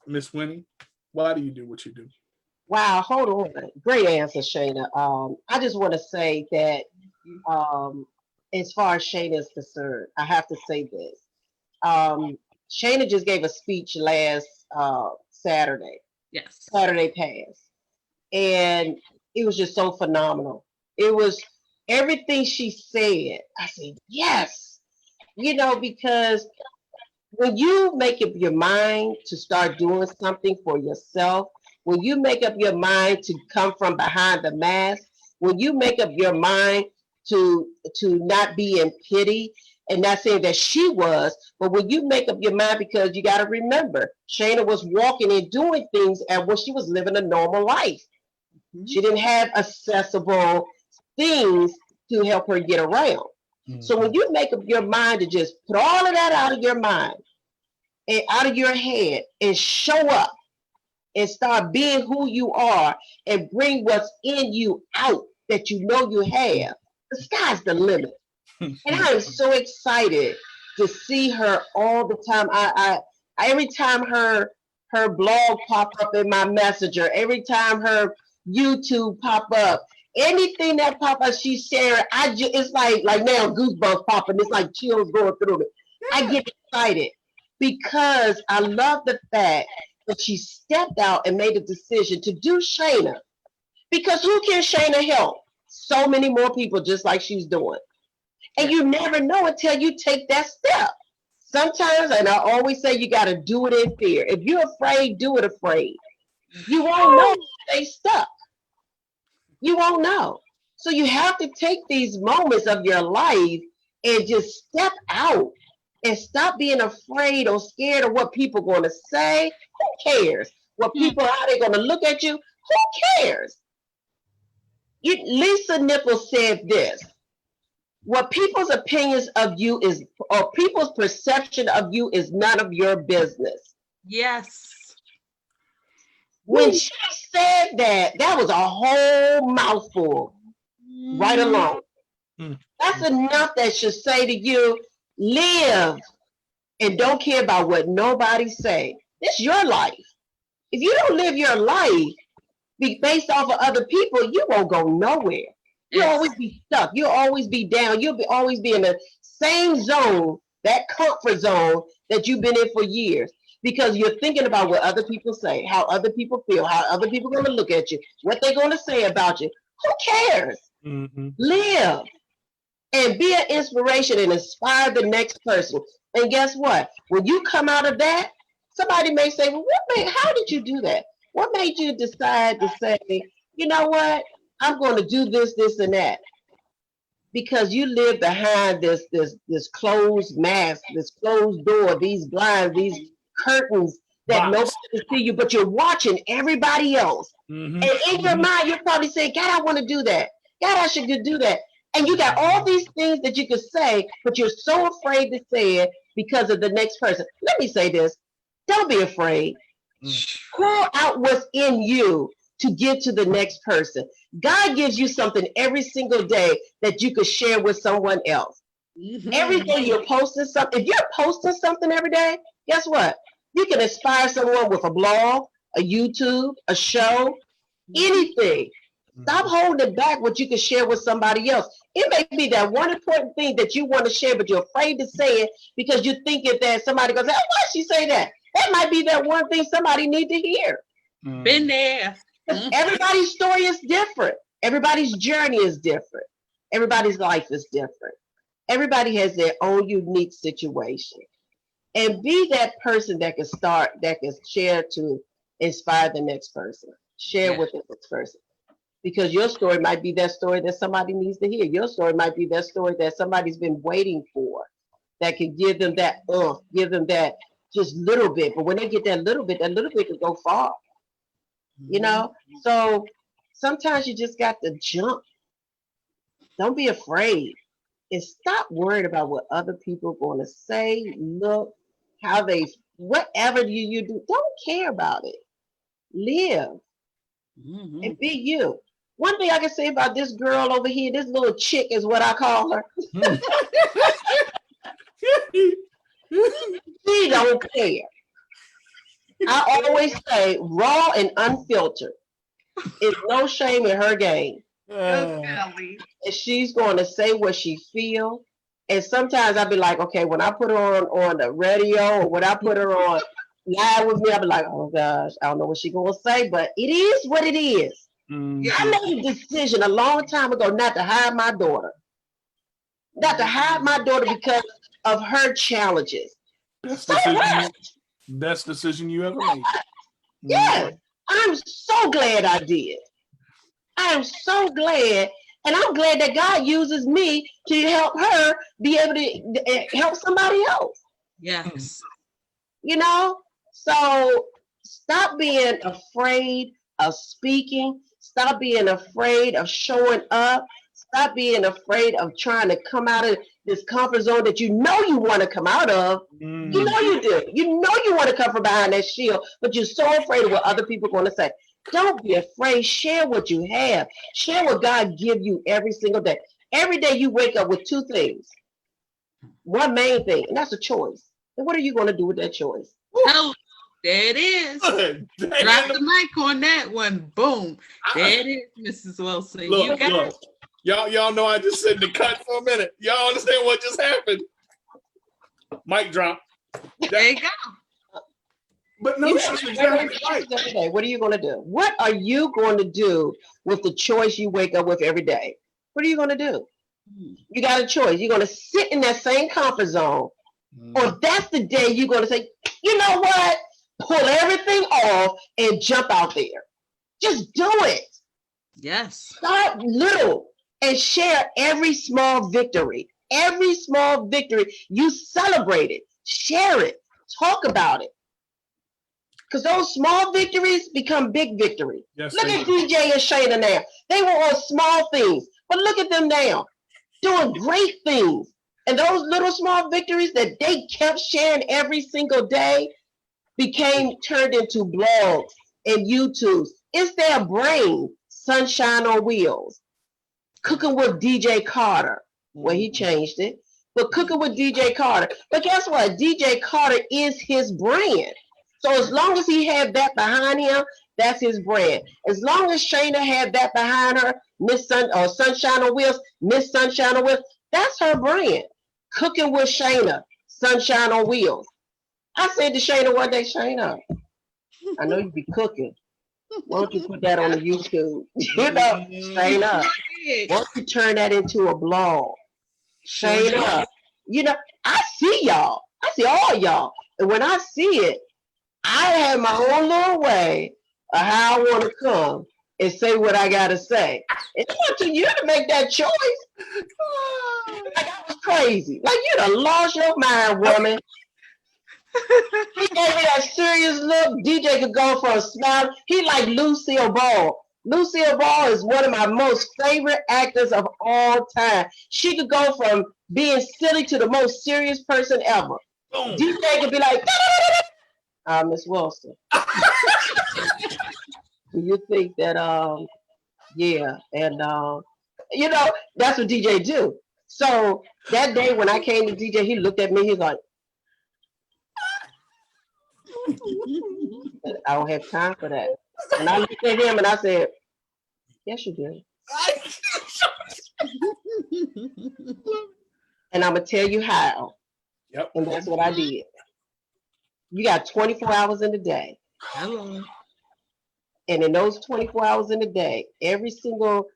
Miss Winnie, why do you do what you do? Wow, hold on. Great answer, Shana. I just want to say that as far as Shana is concerned, I have to say this. Shana just gave a speech last Saturday. Yes. Saturday past. And it was just so phenomenal. It was everything she said. I said, yes. Because when you make up your mind to start doing something for yourself, when you make up your mind to come from behind the mask, when you make up your mind to not be in pity, and not saying that she was, but when you make up your mind, because you got to remember, Shana was walking and doing things and when she was living a normal life. She didn't have accessible things to help her get around. So when you make up your mind to just put all of that out of your mind and out of your head and show up and start being who you are and bring what's in you out that you know you have, the sky's the limit. And I am so excited to see her all the time. I every time her blog pop up in my messenger, every time her YouTube pop up, anything that pop up, she's sharing. It's like now goosebumps popping. It's like chills going through me. I get excited because I love the fact that she stepped out and made a decision to do Shana. Because who can Shana help? So many more people just like she's doing. And you never know until you take that step. Sometimes, and I always say, you got to do it in fear. If you're afraid, do it afraid. You won't know if you stay stuck. You won't know. So you have to take these moments of your life and just step out and stop being afraid or scared of what people are going to say. Who cares? What people, how they're going to look at you? Who cares? Lisa Nichols said this. What people's opinions of you is, or people's perception of you is none of your business. Yes. When she said that, that was a whole mouthful right along. That's enough that should say to you, live and don't care about what nobody say. It's your life. If you don't live your life based off of other people, you won't go nowhere. You'll always be stuck. You'll always be down. You'll always be in the same zone, that comfort zone that you've been in for years. Because you're thinking about what other people say, how other people feel, how other people are going to look at you, what they're going to say about you. Who cares? Live. and be an inspiration and inspire the next person. And guess what? When you come out of that, somebody may say, well, how did you do that? What made you decide to say, you know what? I'm going to do this, this, and that. Because you live behind this closed mask, this closed door, these blinds, these curtains that nobody can see you, but you're watching everybody else. And in your mind, you're probably saying, God, I want to do that. God, I should do that. And you got all these things that you could say, but you're so afraid to say it because of the next person. Let me say this. Don't be afraid. Pour out what's in you to give to the next person. God gives you something every single day that you could share with someone else. Every day you're posting something. If you're posting something every day, guess what? You can inspire someone with a blog, a YouTube, a show, anything. Stop holding back what you can share with somebody else. It may be that one important thing that you want to share, but you're afraid to say it because you're thinking that somebody goes, oh, why she say that? That might be that one thing somebody need to hear. Been there. Everybody's story is different. Everybody's journey is different. Everybody's life is different. Everybody has their own unique situation. And be that person that can share to inspire the next person. Share with the next person. Because your story might be that story that somebody needs to hear. Your story might be that story that somebody's been waiting for. That can give them that give them that just little bit. But when they get that little bit can go far. You know, so sometimes you just got to jump. Don't be afraid. And stop worrying about what other people are going to say, look, how they, whatever you do. Don't care about it. Live and be you. One thing I can say about this girl over here, this little chick is what I call her. She don't care. I always say raw and unfiltered. It's no shame in her game. And she's going to say what she feels. And sometimes I'll be like, okay, when I put her on the radio or when I put her on live with me, I'll be like, oh gosh, I don't know what she's going to say, but it is what it is. I made a decision a long time ago not to hire my daughter. Not to hire my daughter because of her challenges. Best decision you ever made. Yes, I'm so glad I did. I am so glad, and I'm glad that God uses me to help her be able to help somebody else. Yes. You know, so stop being afraid of speaking. Stop being afraid of showing up. Stop being afraid of trying to come out of this comfort zone that you know you want to come out of. You know you do. You know you want to come from behind that shield, but you're so afraid of what other people are going to say. Don't be afraid. Share what you have. Share what God gives you every single day. Every day you wake up with two things. One main thing, and that's a choice. And what are you going to do with that choice? Oh, there it is. Drop the mic on that one. Boom. There it is, Mrs. Wilson. Look, you got look. Y'all know I just said in the cut for a minute. Y'all understand what just happened? Mic drop. There you go. But no, she's exactly right. What are you going to do? What are you going to do with the choice you wake up with every day? What are you going to do? You got a choice. You're going to sit in that same comfort zone, or that's the day you're going to say, you know what? Pull everything off and jump out there. Just do it. Yes. Start little and share every small victory. Every small victory, you celebrate it, share it, talk about it. Because those small victories become big victory. Yes, look at DJ and Shayna now. They were on small things, but look at them now, doing great things. And those little small victories that they kept sharing every single day turned into blogs and YouTubes. It's their brain, Sunshine on Wheels. Cooking with DJ Carter. Well, he changed it. But Cooking with DJ Carter. But guess what? DJ Carter is his brand. So as long as he had that behind him, that's his brand. As long as Shayna had that behind her, Sunshine on Wheels, Miss Sunshine on Wheels, that's her brand. Cooking with Shayna, Sunshine on Wheels. I said to Shayna one day, Shayna, I know you be cooking. Why don't you put that on the YouTube? You know, Shayna, why don't you turn that into a blog? Straight up. You know, I see y'all. I see all y'all. And when I see it, I have my own little way of how I want to come and say what I got to say. It's up to you to make that choice. Like, I was crazy. Like, you done lost your mind, woman. He gave me that serious look. DJ could go for a smile. He like Lucille Ball. Lucille Ball is one of my most favorite actors of all time. She could go from being silly to the most serious person ever. Boom. DJ could be like, Miss Wilson. Do you think that yeah, and you know, that's what DJ do. So that day when I came to DJ, he looked at me, he's like, I don't have time for that. And I looked at him and I said, yes, you do. And I'm gonna tell you how. Yep. And that's what I did. You got 24 hours in the day. Hello. And in those 24 hours in the day, every single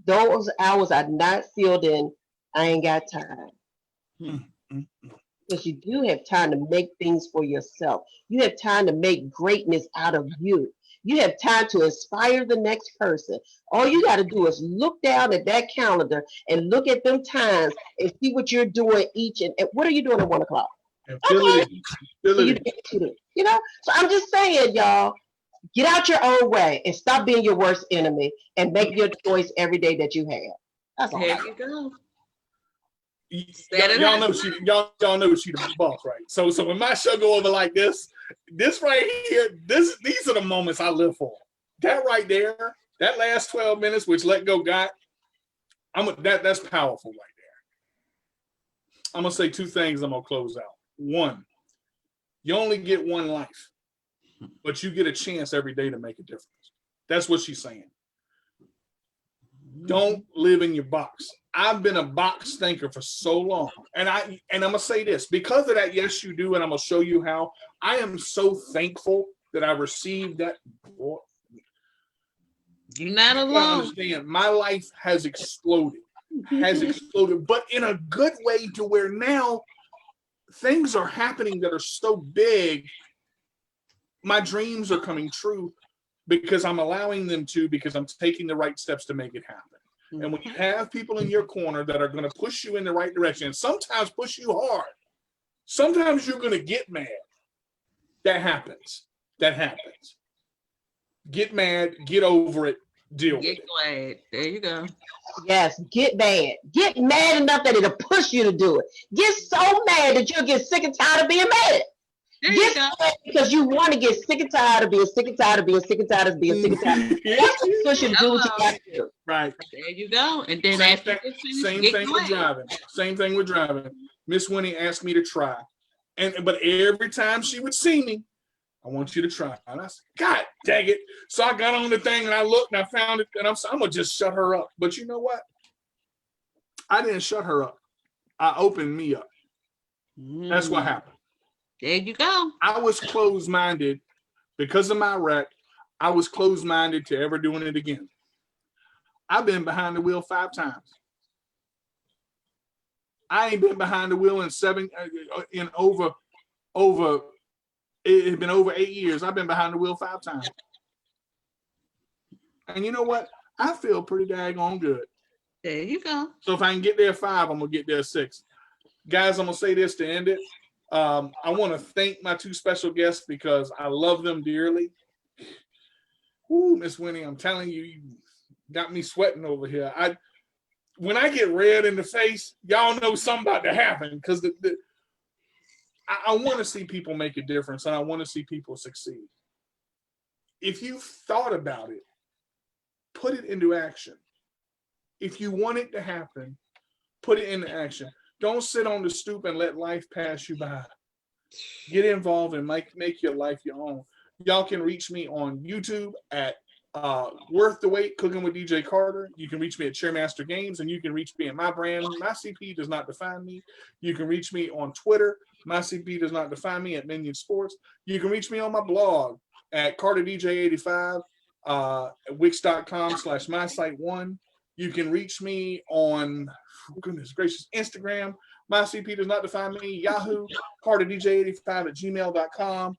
those hours are not filled in, I ain't got time. Because you do have time to make things for yourself. You have time to make greatness out of you. You have time to inspire the next person. All you got to do is look down at that calendar and look at them times and see what you're doing each and what are you doing at 1 o'clock? Okay. You know, so I'm just saying, y'all, get out your own way and stop being your worst enemy and make your choice every day that you have. That's all. There you go. Y'all know she the boss, right? So when my show go over like this right here, these are the moments I live for. That right there, that last 12 minutes, which Let Go got, that's powerful right there. I'm gonna say two things. I'm gonna close out. One, you only get one life, but you get a chance every day to make a difference. That's what she's saying. Don't live in your box. I've been a box thinker for so long. And I'm gonna say this, because of that, yes, you do, and I'm gonna show you how. I am so thankful that I received that. You're not alone. I understand. My life has exploded, but in a good way, to where now things are happening that are so big. My dreams are coming true because I'm allowing them to, because I'm taking the right steps to make it happen. And when you have people in your corner that are going to push you in the right direction, and sometimes push you hard, sometimes you're going to get mad. That happens. Get mad, get over it, deal with it. Glad. There you go. Yes, get mad. Get mad enough that it'll push you to do it. Get so mad that you'll get sick and tired of being mad. Get mad because you want to get sick and tired of being sick and tired of being sick and tired of being sick and tired. That's what push you to do what you got to do. Right. There you go. And then same thing with driving. Miss Winnie asked me to try. But every time she would see me, I want you to try. And I said, God dang it. So I got on the thing and I looked and I found it, and I'm gonna just shut her up. But you know what? I didn't shut her up. I opened me up. That's what happened. There you go. I was closed-minded because of my wreck. I was closed-minded to ever doing it again. I've been behind the wheel 5 times. I ain't been behind the wheel in over. It has been over 8 years. I've been behind the wheel 5 times. And you know what? I feel pretty daggone good. There you go. So if I can get there 5, I'm gonna get there 6. Guys, I'm gonna say this to end it. I want to thank my 2 special guests because I love them dearly. Ooh, Miss Winnie, I'm telling you, you got me sweating over here. When I get red in the face, y'all know something about to happen, because I want to see people make a difference, and I want to see people succeed. If you've thought about it, put it into action. If you want it to happen, put it into action. Don't sit on the stoop and let life pass you by. Get involved and make your life your own. Y'all can reach me on YouTube at Worth the Wait, Cooking with DJ Carter. You can reach me at Chairmaster Games, and you can reach me at my brand. My CP does not define me. You can reach me on Twitter. My CP does not define me at Minion Sports. You can reach me on my blog at CarterDJ85, Wix.com/MySite1. You can reach me on, goodness gracious, Instagram. My CP does not define me. Yahoo, part of DJ85 at gmail.com.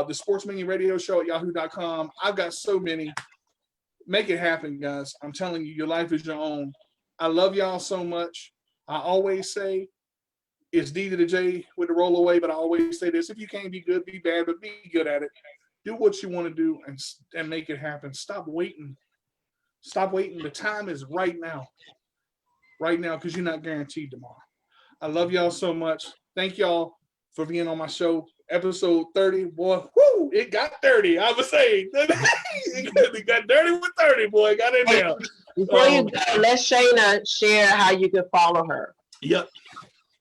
The Sports Mini Radio Show at yahoo.com. I've got so many. Make it happen, guys. I'm telling you, your life is your own. I love y'all so much. I always say it's D to the J with the roll away, but I always say this: if you can't be good, be bad, but be good at it. Do what you want to do and make it happen. Stop waiting. Stop waiting. The time is right now. Right now, because you're not guaranteed tomorrow. I love y'all so much. Thank y'all for being on my show. Episode 30, boy. Woo! It got 30. I was saying. It got dirty with 30, boy. Got in there. Before you go, let Shayna share how you can follow her. Yep.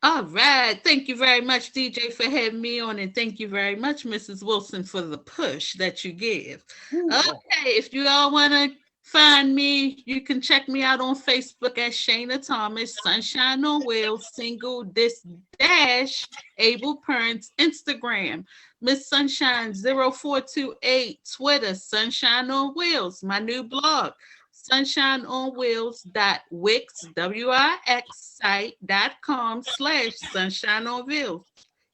All right. Thank you very much, DJ, for having me on. And thank you very much, Mrs. Wilson, for the push that you give. Okay. If you all want to find me, you can check me out on Facebook at Shayna Thomas, Sunshine on Wheels, single this dash Able Parents, Instagram, Miss Sunshine 0428, Twitter, Sunshine on Wheels, my new blog, sunshineonwheels.wix, W-I-X site.com/Sunshine on Wheels.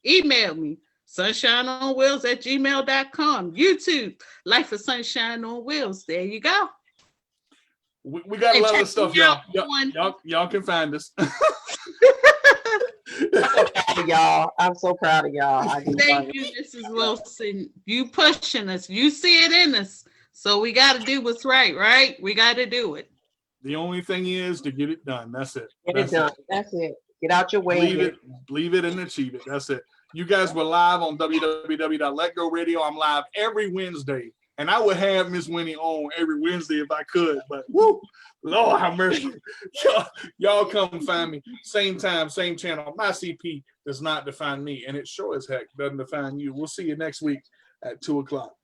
Email me, sunshineonwheels@gmail.com. YouTube, Life of Sunshine on Wheels. There you go. We got a lot of stuff, y'all. Y'all can find us. Y'all, I'm so proud of y'all. Thank you, Mrs. Wilson. You pushing us. You see it in us. So we got to do what's right? We got to do it. The only thing is to get it done. That's it. Get it done. That's it. Get out your way. Believe it and achieve it. That's it. You guys were live on www.letgo radio. I'm live every Wednesday. And I would have Miss Winnie on every Wednesday if I could, but woo, Lord have mercy. Y'all come find me. Same time, same channel. My CP does not define me, and it sure as heck doesn't define you. We'll see you next week at 2 o'clock.